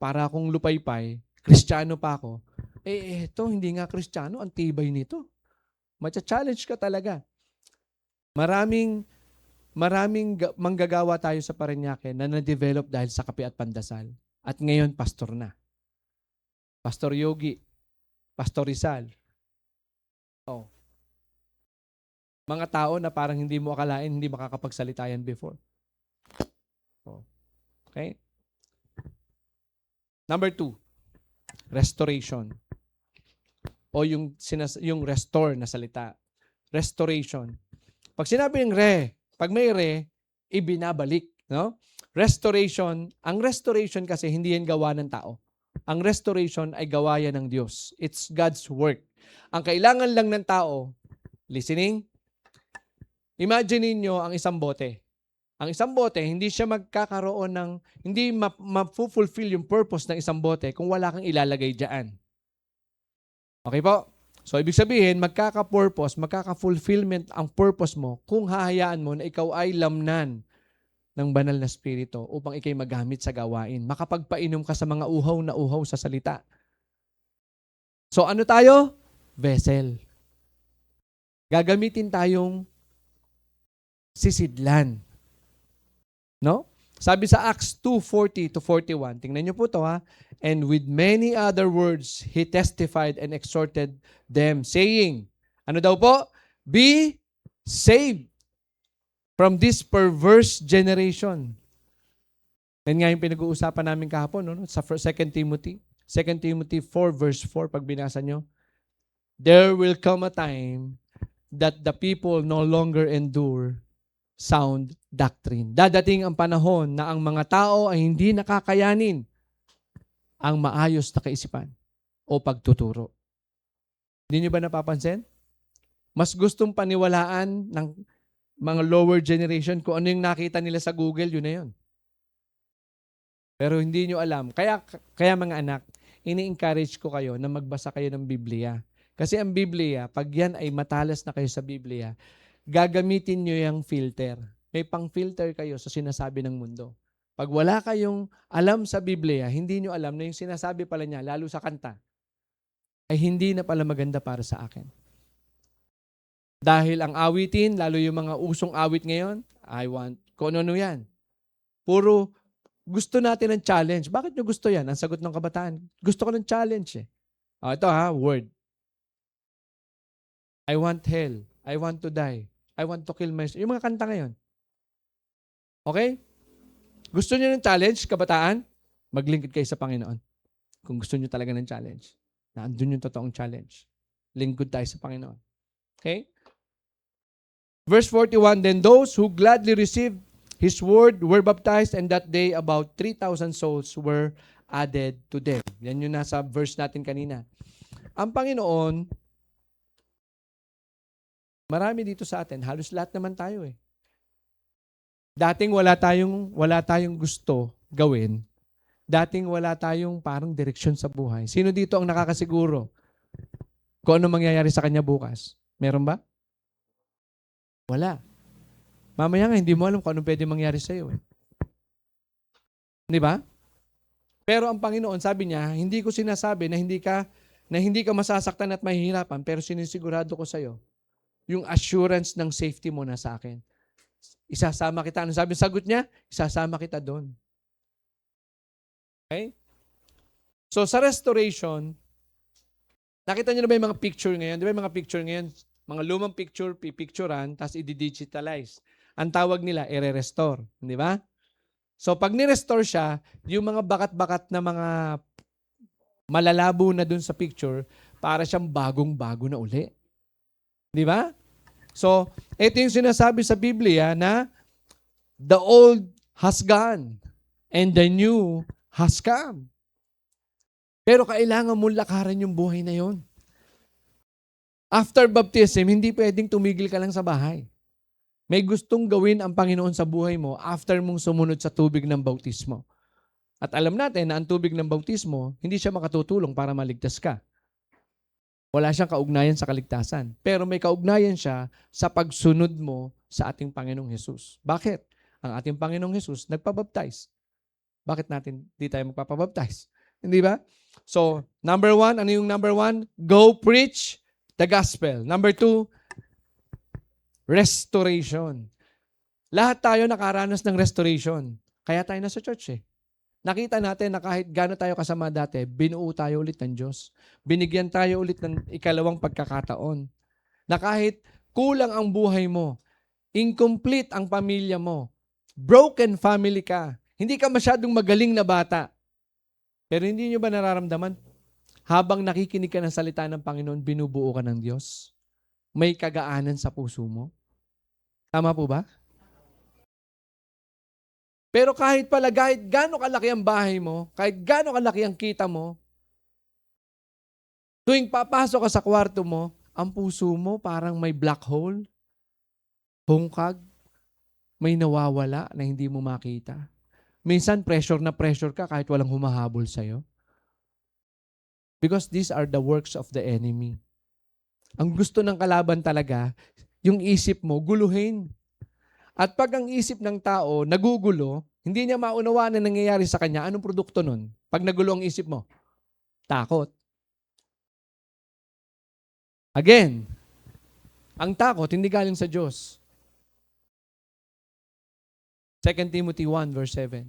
para akong lupaypay, Kristiyano pa ako, ito, hindi nga Kristiyano, ang tibay nito. Matcha-challenge ka talaga. Maraming manggagawa tayo sa Parañaque na na-develop dahil sa kape at pandasal. At ngayon, pastor na. Pastor Yogi, Pastor Rizal. Oh. Mga tao na parang hindi mo akalain, hindi makakapagsalita yan before. Oh. Okay? Number 2, restoration. O yung restore na salita. Restoration. Pag sinabing pag may ibinabalik, no? Restoration, ang restoration kasi hindi yan gawa ng tao. Ang restoration ay gawa yan ng Diyos. It's God's work. Ang kailangan lang ng tao, listening, imagine niyo ang isang bote. Ang isang bote, hindi siya magkakaroon hindi ma-fulfill yung purpose ng isang bote kung wala kang ilalagay diyan. Okay po? So, ibig sabihin, magkaka-purpose, magkaka-fulfillment ang purpose mo kung hahayaan mo na ikaw ay lamnan ng banal na spirito upang ikay magamit sa gawain. Makapagpainom ka sa mga uhaw na uhaw sa salita. So, ano tayo? Vessel. Gagamitin tayong sisidlan. No? Sabi sa Acts 2:40 to 41, tingnan niyo po to ha. And with many other words, he testified and exhorted them, saying, ano daw po? Be saved from this perverse generation. Yan nga yung pinag-uusapan namin kahapon, no? Sa 2 Timothy. 2 Timothy 4 verse 4, pag binasa nyo. There will come a time that the people no longer endure sound doctrine. Dadating ang panahon na ang mga tao ay hindi nakakayanin ang maayos na kaisipan o pagtuturo. Hindi nyo ba napapansin? Mas gustong paniwalaan ng mga lower generation kung ano yung nakita nila sa Google, yun na yun. Pero hindi nyo alam. Kaya mga anak, ini-encourage ko kayo na magbasa kayo ng Biblia. Kasi ang Biblia, pag yan ay matalas na kayo sa Biblia, gagamitin nyo yung filter. May pang-filter kayo sa sinasabi ng mundo. Pag wala kayong alam sa Biblia, hindi nyo alam na yung sinasabi pala niya, lalo sa kanta, ay hindi na pala maganda para sa akin. Dahil ang awitin, lalo yung mga usong awit ngayon, I want, kung ano yan. Puro gusto natin ng challenge. Bakit nyo gusto yan? Ang sagot ng kabataan, gusto ko ng challenge eh. Ito word. I want hell. I want to die. I want to kill myself. Yung mga kanta ngayon. Okay? Gusto niyo ng challenge, kabataan? Maglingkod kayo sa Panginoon. Kung gusto niyo talaga ng challenge. Naandun yung totoong challenge. Lingkod tayo sa Panginoon. Okay? Verse 41, then those who gladly received His word were baptized, and that day about 3,000 souls were added to them. Yan yung nasa verse natin kanina. Ang Panginoon, marami dito sa atin, halos lahat naman tayo eh. Dating wala tayong gusto gawin. Dating wala tayong parang direksyon sa buhay. Sino dito ang nakakasiguro kung ano mangyayari sa kanya bukas? Meron ba? Wala. Mamaya nga, hindi mo alam kung ano pwede mangyari sa iyo. Eh. Di ba? Pero ang Panginoon, sabi niya, hindi ko sinasabi na hindi ka masasaktan at mahihirapan, pero sinisigurado ko sa iyo, yung assurance ng safety mo na sa akin. Isasama kita. Ano sabi sagot niya? Isasama kita doon. Okay? So sa restoration, nakita niyo na ba yung mga picture ngayon? Di ba yung mga picture ngayon? Mga lumang picture, pipicturean, tapos i-digitalize. Ang tawag nila, i-restore. Di ba? So pag ni-restore siya, yung mga bakat-bakat na mga malalabo na dun sa picture, para siyang bagong-bago na uli. Di ba? So, ito yung sinasabi sa Biblia na the old has gone and the new has come. Pero kailangan mo lakaran yung buhay na yon. After baptism, hindi pwedeng tumigil ka lang sa bahay. May gustong gawin ang Panginoon sa buhay mo after mong sumunod sa tubig ng bautismo. At alam natin na ang tubig ng bautismo, hindi siya makatutulong para maligtas ka. Wala siyang kaugnayan sa kaligtasan. Pero may kaugnayan siya sa pagsunod mo sa ating Panginoong Hesus. Bakit? Ang ating Panginoong Hesus nagpabaptize. Bakit natin di tayo magpapabaptize? Hindi ba? So, number 1, ano yung number 1? Go preach the gospel. Number 2, restoration. Lahat tayo nakaranas ng restoration. Kaya tayo nasa church eh. Nakita natin na kahit gaano tayo kasama dati, binuo tayo ulit ng Diyos. Binigyan tayo ulit ng ikalawang pagkakataon. Na kahit kulang ang buhay mo, incomplete ang pamilya mo, broken family ka, hindi ka masyadong magaling na bata. Pero hindi nyo ba nararamdaman? Habang nakikinig ka ng salita ng Panginoon, binubuo ka ng Diyos. May kagaanan sa puso mo. Tama po ba? Pero kahit gaano kalaki ang bahay mo, kahit gaano kalaki ang kita mo, tuwing papasok ka sa kwarto mo, ang puso mo parang may black hole, hungkag, may nawawala na hindi mo makita. Minsan pressure na pressure ka kahit walang humahabol sa'yo. Because these are the works of the enemy. Ang gusto ng kalaban talaga, yung isip mo, guluhin. At pag ang isip ng tao nagugulo, hindi niya maunawaan na nangyayari sa kanya, anong produkto nun? Pag nagulo ang isip mo? Takot. Again, ang takot hindi galing sa Diyos. 2 Timothy 1 verse 7.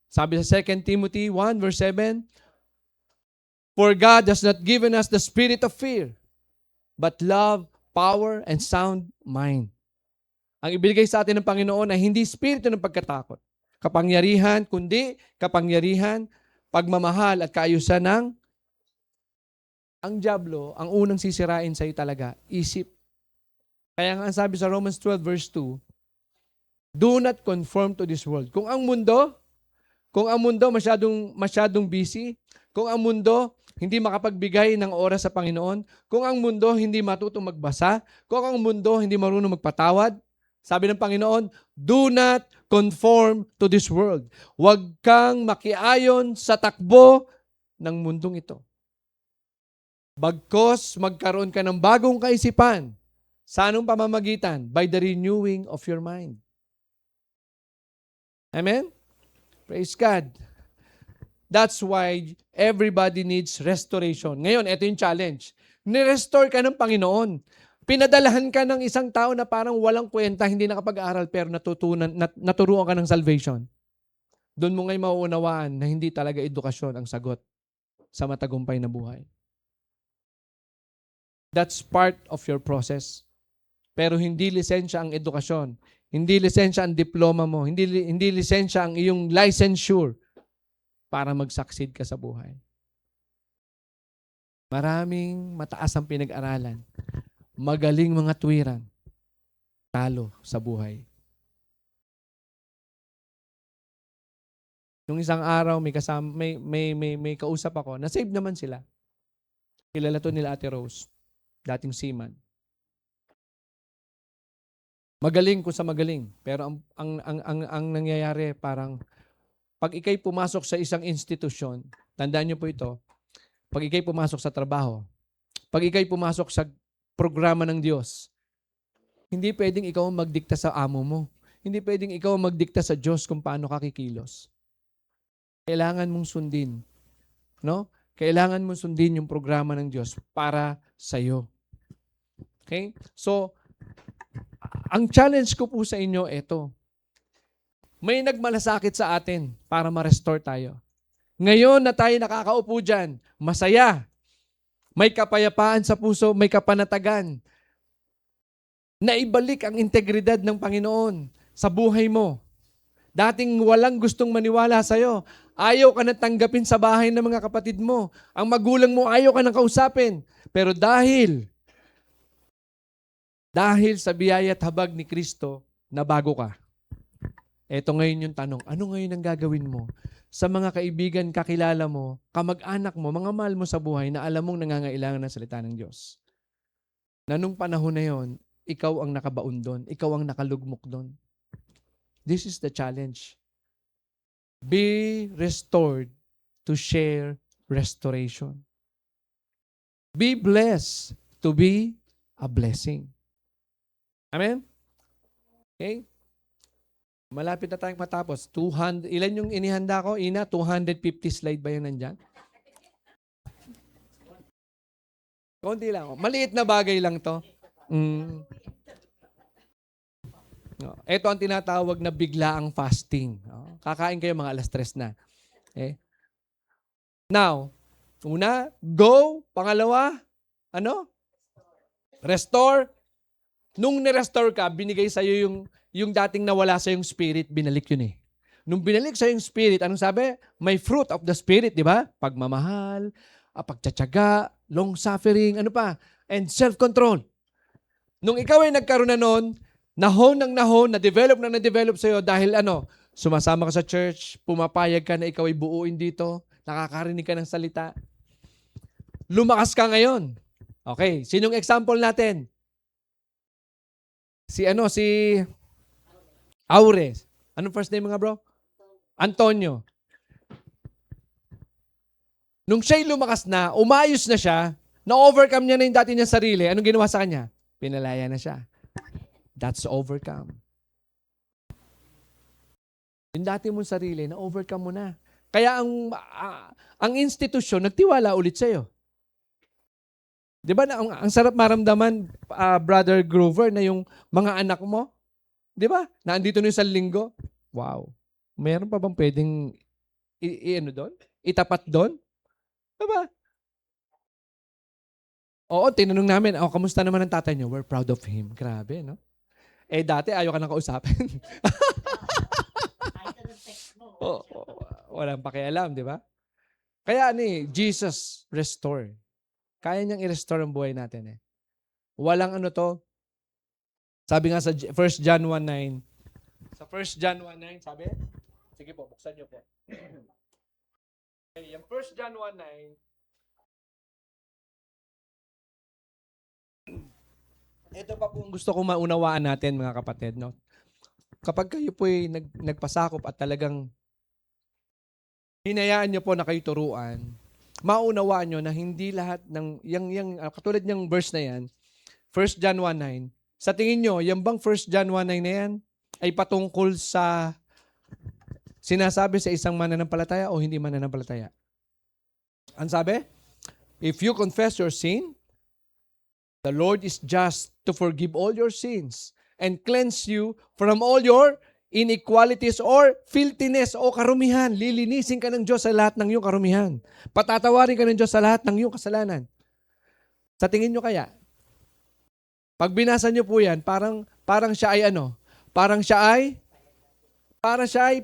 Sabi sa 2 Timothy 1 verse 7, For God has not given us the spirit of fear, but love, power, and sound mind. Ang ibigay sa atin ng Panginoon ay hindi spirito ng pagkatakot, kapangyarihan, kundi kapangyarihan, pagmamahal at kaayusan ng ang dyablo, ang unang sisirain sa iyo talaga, isip. Kaya nga ang sabi sa Romans 12 verse 2, do not conform to this world. Kung ang mundo masyadong busy, kung ang mundo hindi makapagbigay ng oras sa Panginoon, kung ang mundo hindi matutong magbasa, kung ang mundo hindi marunong magpatawad, sabi ng Panginoon, do not conform to this world. Huwag kang makiayon sa takbo ng mundong ito. Bagkos magkaroon ka ng bagong kaisipan. Sa anong pamamagitan? By the renewing of your mind. Amen? Praise God. That's why everybody needs restoration. Ngayon, ito yung challenge. Ni-restore ka ng Panginoon. Pinadalahan ka ng isang tao na parang walang kwenta, hindi nakapag-aral, pero naturuan ka ng salvation. Doon mo ngayon mauunawaan na hindi talaga edukasyon ang sagot sa matagumpay na buhay. That's part of your process. Pero hindi lisensya ang edukasyon. Hindi lisensya ang diploma mo. Hindi lisensya ang iyong licensure para mag-succeed ka sa buhay. Maraming mataas ang pinag-aralan. Magaling mga tuwiran. Talo sa buhay. Nung isang araw, may kausap ako. Na-save naman sila. Kilala to nila Ate Rose. Dating seaman. Magaling kung sa magaling. Pero ang nangyayari parang pag ikay pumasok sa isang institusyon, tandaan niyo po ito, pag ikay pumasok sa trabaho, pag ikay pumasok sa programa ng Diyos, hindi pwedeng ikaw ang magdikta sa amo mo. Hindi pwedeng ikaw ang magdikta sa Diyos kung paano ka kikilos. Kailangan mong sundin. No? Kailangan mong sundin yung programa ng Diyos para sa iyo. Okay? So, ang challenge ko po sa inyo, ito. May nagmalasakit sa atin para ma-restore tayo. Ngayon na tayo nakakaupo dyan, masaya. May kapayapaan sa puso, may kapanatagan. Naibalik ang integridad ng Panginoon sa buhay mo. Dating walang gustong maniwala sa'yo. Ayaw ka na tanggapin sa bahay ng mga kapatid mo. Ang magulang mo ayaw ka nang kausapin. Pero dahil sa biyaya at habag ni Kristo, nabago ka. Ito ngayon yung tanong, ano ngayon ang gagawin mo sa mga kaibigan, kakilala mo, kamag-anak mo, mga mahal mo sa buhay na alam mong nangangailangan ng salita ng Diyos? Na nung panahon na yon, ikaw ang nakabaon doon, ikaw ang nakalugmok doon. This is the challenge. Be restored to share restoration. Be blessed to be a blessing. Amen? Okay? Malapit na tayong matapos. 200, ilan yung inihanda ko? 250 slide ba yan nandyan? Konti lang. Maliit na bagay lang to. Ito ang tinatawag na biglaang fasting. Kakain kayo mga alas 3 na. Okay? Now, una, go. Pangalawa, restore. Nung ni-restore ka, binigay sa'yo yung dating nawala sa yung spirit, binalik yun eh. Nung binalik sa yung spirit, anong sabi? May fruit of the spirit, di ba? Pagmamahal, pagtsatsaga, long-suffering, and self-control. Nung ikaw ay nagkaroon na nun, na-develop sa'yo dahil sumasama ka sa church, pumapayag ka na ikaw ay buuin dito, nakakarinig ka ng salita. Lumakas ka ngayon. Okay, sinong example natin? Si Aures. Anong first name mga bro? Antonio. Nung siya'y lumakas na, umayos na siya, na-overcome niya na yung dati niyang sarili, anong ginawa sa kanya? Pinalaya na siya. That's overcome. Yung dati mong sarili, na-overcome mo na. Kaya ang institusyon, nagtiwala ulit sa'yo. Di ba, ang sarap maramdaman, Brother Grover, na yung mga anak mo, di ba, na andito na yung isang linggo, wow, mayroon pa bang pwedeng ano doon? Itapat doon? Di ba? Oo, tinanong namin, kamusta naman ang tatay niyo? We're proud of him. Grabe, no? Dati ayaw ka nang kausapin. Walang pakialam, di ba? Kaya Jesus restore. Kaya niyang i-restore ang buhay natin eh. Walang ano to. Sabi nga sa 1 John 1:9. Sa 1 John 1:9, sabi? Sige po, buksan niyo po. Okay, yung 1 John 1:9. Ito pa po ang gusto kong maunawaan natin mga kapatid, no? Kapag kayo po'y nagpasakop at talagang hinayaan niyo po na kayo turuan, maunawaan niyo na hindi lahat ng katulad niyang verse na yan, 1 John 1:9. Sa tingin niyo, yung bang 1 John 1:9 na yan ay patungkol sa sinasabi sa isang mananampalataya o hindi mananampalataya? Ang sabi? If you confess your sin, the Lord is just to forgive all your sins and cleanse you from all your inequalities or filthiness o karumihan. Lilinisin ka ng Diyos sa lahat ng iyong karumihan. Patatawarin ka ng Diyos sa lahat ng iyong kasalanan. Sa tingin nyo kaya, pag binasa nyo po yan, parang siya ay ano? Parang siya ay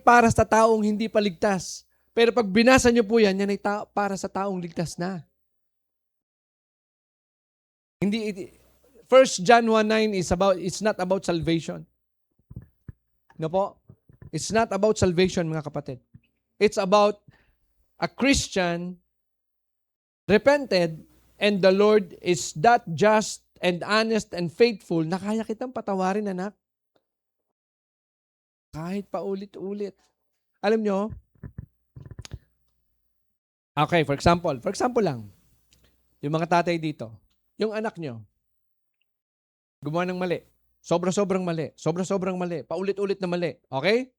para sa taong hindi pa ligtas. Pero pag binasa nyo po yan, yan ay para sa taong ligtas na. Hindi 1 John 1:9 it's not about salvation. No po? It's not about salvation, mga kapatid. It's about a Christian repented and the Lord is that just and honest and faithful na kaya kitang patawarin, anak. Kahit pa ulit-ulit. Alam nyo? Okay, for example lang. Yung mga tatay dito, yung anak nyo, gumawa ng mali. Sobra-sobrang mali. Sobra-sobrang mali. Paulit-ulit na mali. Okay?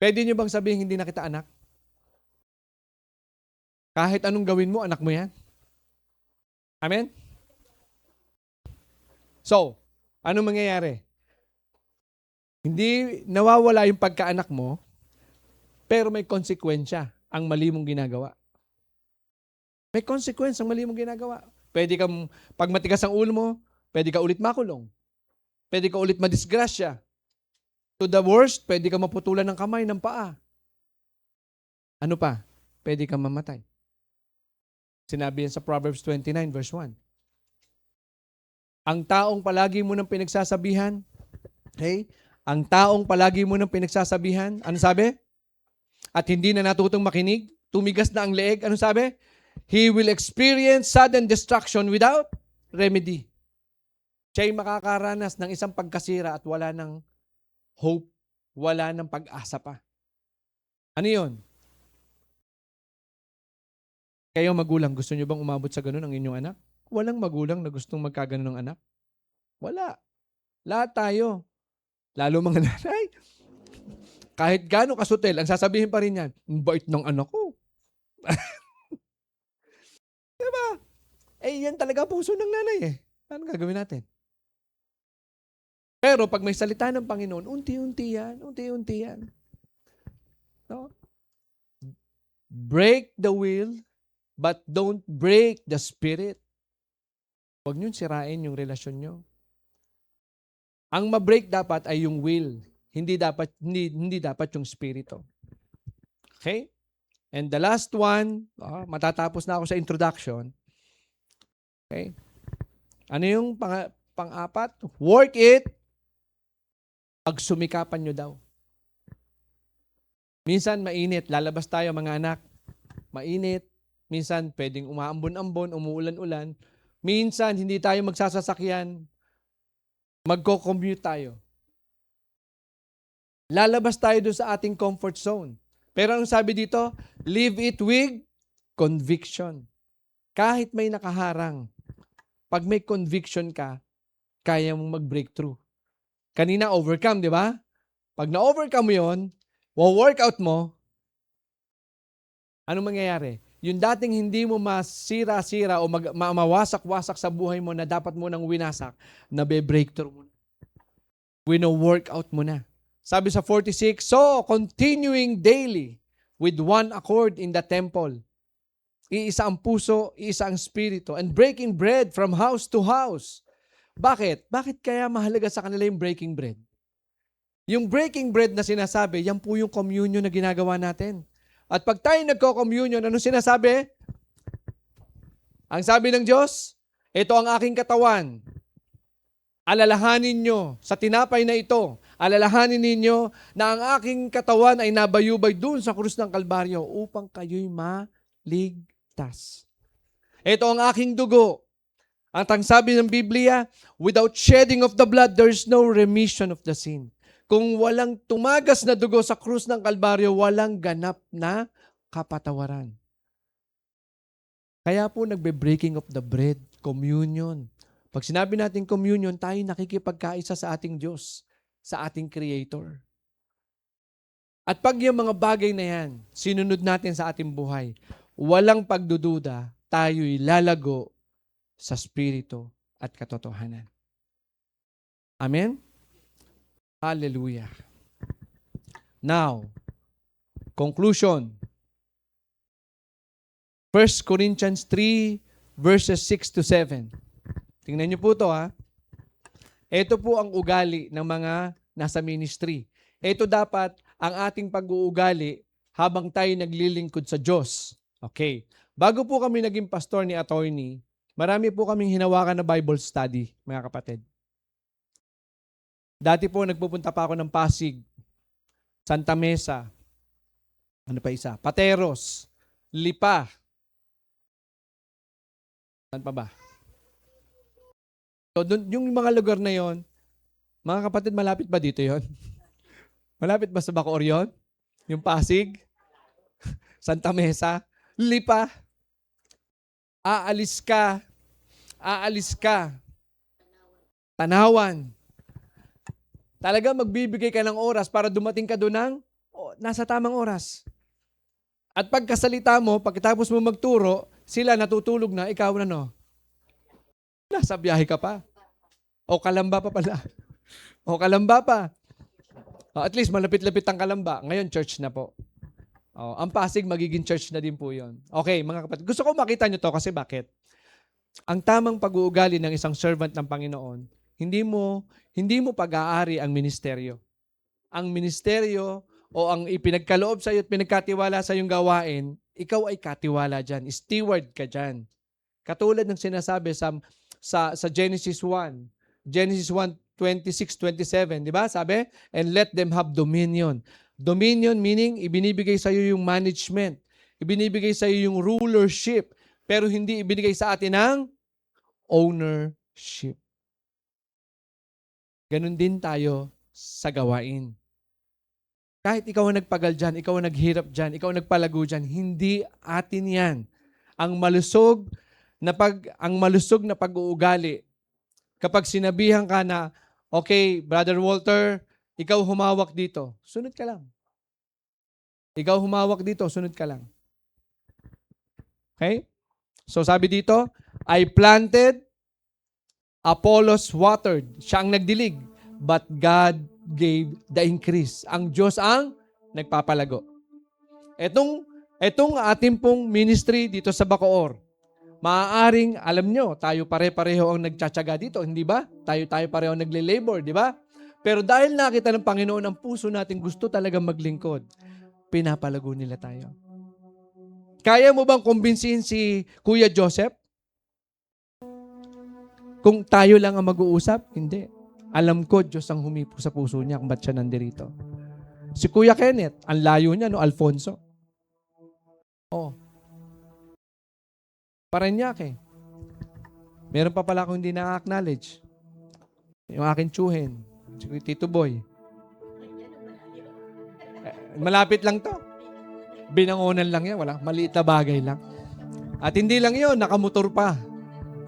Pwede nyo bang sabihin hindi na kita anak? Kahit anong gawin mo, anak mo yan. Amen? So, anong mangyayari? Hindi nawawala yung pagkaanak mo, pero may konsekwensya ang mali mong ginagawa. May consequence ang mali mong ginagawa. Pwede kang, pag matigas ang ulo mo, pwede ka ulit makulong. Pwede ka ulit madisgrasya. To the worst, pwede ka maputulan ng kamay, ng paa. Ano pa? Pwede kang mamatay. Sinabi yan sa Proverbs 29 verse 1. Ang taong palagi mo nang pinagsasabihan, okay? Ang taong palagi mo nang pinagsasabihan, ano sabi? At hindi na natutong makinig, tumigas na ang leeg, ano sabi? He will experience sudden destruction without remedy. Siya'y makakaranas ng isang pagkasira at wala ng hope, wala ng pag-asa pa. Ano yun? Kayo magulang, gusto nyo bang umabot sa ganun ang inyong anak? Walang magulang na gustong magkaganon ng anak. Wala. Lahat tayo. Lalo mga nanay. Kahit gaano kasutel, ang sasabihin pa rin yan, ang bait ng anak ko. Diba? Yan talaga puso ng nanay eh. Ano gagawin natin? Pero pag may salita ng Panginoon, unti-unti yan. No? Break the will, but don't break the spirit. Huwag niyong sirain yung relasyon niyo. Ang ma-break dapat ay yung will. Hindi dapat yung spirito. Okay? And the last one, matatapos na ako sa introduction. Okay? Ano yung pang-apat? Work it. Pagsumikapan nyo daw. Minsan mainit, lalabas tayo mga anak. Mainit. Minsan pwedeng umaambon-ambon, umuulan-ulan. Minsan hindi tayo magsasasakyan. Magko-commute tayo. Lalabas tayo doon sa ating comfort zone. Pero ang sabi dito, live it with conviction. Kahit may nakaharang, pag may conviction ka, kaya mong mag-breakthrough. Kanina, overcome, di ba? Pag na-overcome mo yun, workout mo, anong mangyayari? Yung dating hindi mo masira-sira o mawasak-wasak sa buhay mo na dapat mo nang winasak, nabe-breakthrough mo na. Wino-workout mo na. Sabi sa 46, so continuing daily with one accord in the temple. Iisa ang puso, iisa ang spirito, and breaking bread from house to house. Bakit? Bakit kaya mahalaga sa kanila yung breaking bread? Yung breaking bread na sinasabi, yan po yung communion na ginagawa natin. At pag tayo nagko-communion, anong sinasabi? Ang sabi ng Diyos, ito ang aking katawan. Alalahanin nyo sa tinapay na ito, alalahanin ninyo na ang aking katawan ay nabayubay dun sa krus ng Kalbaryo upang kayo'y maligtas. Ito ang aking dugo. Ang sabi ng Biblia, without shedding of the blood, there is no remission of the sin. Kung walang tumagas na dugo sa krus ng Kalbaryo, walang ganap na kapatawaran. Kaya po nagbe-breaking of the bread, communion. Pag sinabi natin communion, tayo nakikipagkaisa sa ating Diyos, sa ating Creator. At pag yung mga bagay na yan, sinunod natin sa ating buhay, walang pagdududa, tayo'y lalago sa Espiritu at katotohanan. Amen? Hallelujah. Now, conclusion. 1 Corinthians 3 verses 6 to 7. Tingnan niyo po ito ha. Ito po ang ugali ng mga nasa ministry. Ito dapat ang ating pag-uugali habang tayo naglilingkod sa Diyos. Okay. Bago po kami naging pastor ni attorney, marami po kaming hinawakan na Bible study, mga kapatid. Dati po nagpupunta pa ako ng Pasig, Santa Mesa, ano pa isa? Pateros, Lipa. Saan pa ba? So, yung mga lugar na yon, mga kapatid, malapit ba dito yon? Malapit ba sa Bacoor yon? Yung Pasig? Santa Mesa? Lipa? Aalis ka. Tanawan. Talaga magbibigay ka ng oras para dumating ka doon ng nasa tamang oras. At pagkasalita mo, pagkatapos mo magturo, sila natutulog na, ikaw na no. Nasa biyahe ka pa. O Kalamba pa pala. At least malapit-lapit ang Kalamba. Ngayon, church na po. Ang Pasig, magiging church na din po yon. Okay, mga kapatid. Gusto ko makita nyo to kasi bakit? Ang tamang pag-uugali ng isang servant ng Panginoon, hindi mo pag-aari ang ministeryo. Ang ministeryo o ang ipinagkaloob sa iyo at pinagkatiwala sa iyong gawain, ikaw ay katiwala dyan. Steward ka dyan. Katulad ng sinasabi sa Genesis 1. Genesis 1:26-27, di ba? Sabi, and let them have dominion. Dominion meaning ibinibigay sa iyo yung management. Ibinibigay sa iyo yung rulership. Pero hindi ibinigay sa atin ng ownership. Ganon din tayo sa gawain. Kahit ikaw ang nagpagal dyan, ikaw ang naghirap dyan, ikaw ang nagpalago dyan, hindi atin yan. Ang malusog na pag-uugali, kapag sinabihan ka na, okay, Brother Walter, ikaw humawak dito, sunod ka lang. Ikaw humawak dito, sunod ka lang. Okay? So sabi dito, I planted, Apollos watered. Siya ang nagdilig. But God gave the increase. Ang Diyos ang nagpapalago. Etong ating pong ministry dito sa Bacoor, maaaring, alam nyo, tayo pare-pareho ang nagtsatsaga dito, hindi ba? Tayo pareho ang nagle-labor, di ba? Pero dahil nakita ng Panginoon ang puso natin gusto talagang maglingkod, pinapalago nila tayo. Kaya mo bang kumbinsihin si Kuya Joseph? Kung tayo lang ang mag-uusap, hindi. Alam ko, Diyos ang humipo sa puso niya kung ba't siya nandirito. Si Kuya Kenneth, ang layo niya, no? Alfonso. Parañaque. Meron pa pala akong hindi na-acknowledge. Yung aking tsuhin. Si Tito Boy. Malapit lang to. Binangonan lang yan, wala, maliit na bagay lang. At hindi lang yun, nakamotor pa.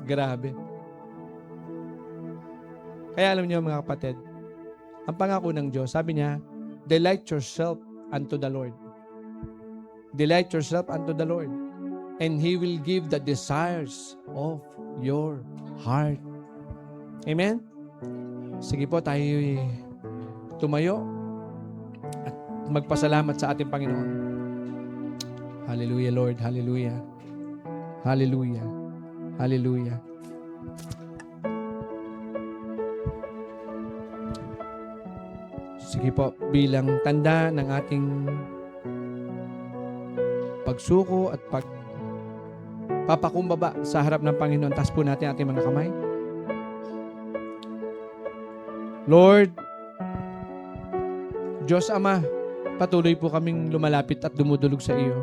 Grabe. Kaya alam niyo mga kapatid, ang pangako ng Diyos, sabi niya, delight yourself unto the Lord. Delight yourself unto the Lord, and He will give the desires of your heart. Amen? Sige po, tayo tumayo at magpasalamat sa ating Panginoon. Hallelujah, Lord. Hallelujah. Hallelujah. Hallelujah. Sige po, bilang tanda ng ating pagsuko at pagpapakumbaba sa harap ng Panginoon, taas po natin ating mga kamay. Lord, Diyos Ama, patuloy po kaming lumalapit at dumudulog sa iyo.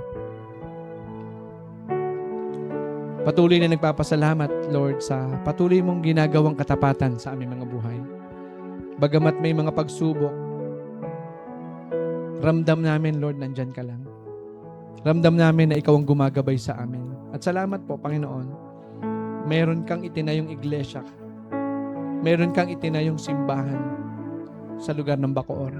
Patuloy na nagpapasalamat, Lord, sa patuloy mong ginagawang katapatan sa aming mga buhay. Bagamat may mga pagsubok, ramdam namin, Lord, nandyan ka lang. Ramdam namin na ikaw ang gumagabay sa amin. At salamat po, Panginoon, meron kang itinayong iglesia. Meron kang itinayong simbahan sa lugar ng Bacoor.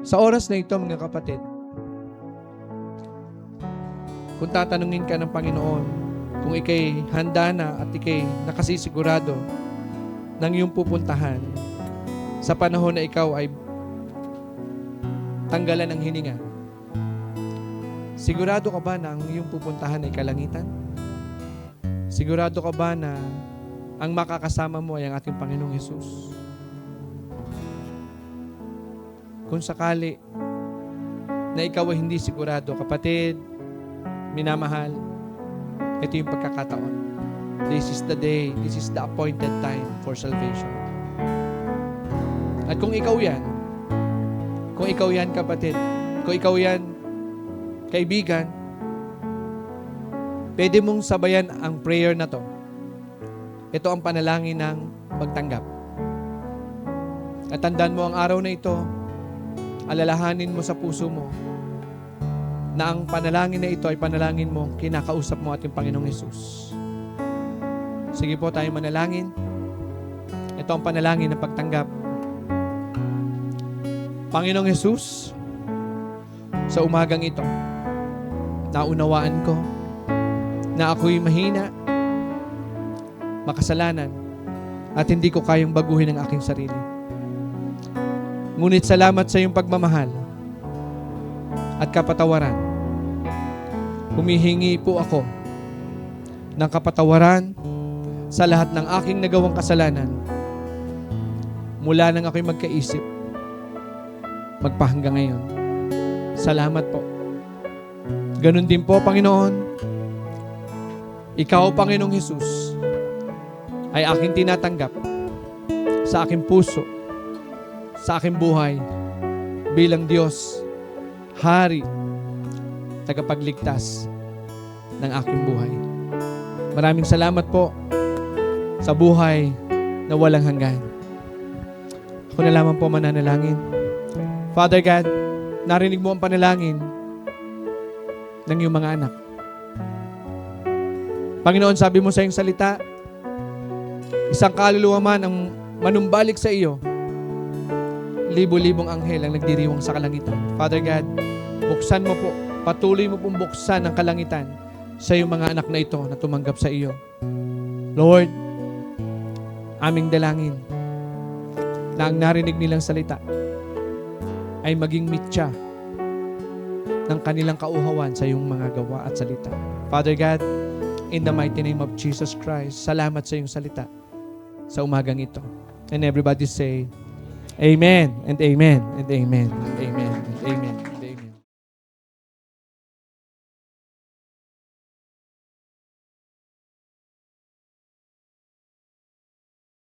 Sa oras na ito, mga kapatid, kung tatanungin ka ng Panginoon, kung ikay handa na at ikay nakasisigurado ng iyong pupuntahan sa panahon na ikaw ay tanggalan ng hininga, sigurado ka ba na ang iyong pupuntahan ay kalangitan? Sigurado ka ba na ang makakasama mo ay ang ating Panginoong Hesus? Kung sakali na ikaw ay hindi sigurado, kapatid, minamahal, ito yung pagkakataon. This is the day, this is the appointed time for salvation. At kung ikaw yan, kapatid, kung ikaw yan, kaibigan, pwede mong sabayan ang prayer na to. Ito ang panalangin ng pagtanggap. At tandaan mo ang araw na ito, alalahanin mo sa puso mo na ang panalangin na ito ay panalangin mo, kinakausap mo ating Panginoong Hesus. Sige po, tayo manalangin. Ito ang panalangin ng pagtanggap. Panginoong Hesus, sa umagang ito, naunawaan ko na ako'y mahina, makasalanan, at hindi ko kayang baguhin ang aking sarili. Ngunit salamat sa iyong pagmamahal at kapatawaran. Humihingi po ako ng kapatawaran sa lahat ng aking nagawang kasalanan mula nang ako'y magkaisip magpahanggang ngayon. Salamat po. Ganun din po, Panginoon, Ikaw, Panginoong Hesus, ay aking tinatanggap sa aking puso, sa aking buhay, bilang Diyos, Hari, tagapagligtas ng aking buhay. Maraming salamat po sa buhay na walang hanggan. Ako na lamang po mananalangin. Father God, narinig mo ang panalangin ng iyong mga anak. Panginoon, sabi mo sa iyong salita, isang kaluluwa man ang manumbalik sa iyo, libo-libong anghel ang nagdiriwang sa kalangitan. Father God, buksan mo po, patuloy mo pong buksan ang kalangitan sa iyong mga anak na ito na tumanggap sa iyo. Lord, aming dalangin na ang narinig nilang salita ay maging mitya ng kanilang kauhawan sa iyong mga gawa at salita. Father God, in the mighty name of Jesus Christ, salamat sa iyong salita sa umagang ito. And everybody say, Amen and Amen and Amen and Amen.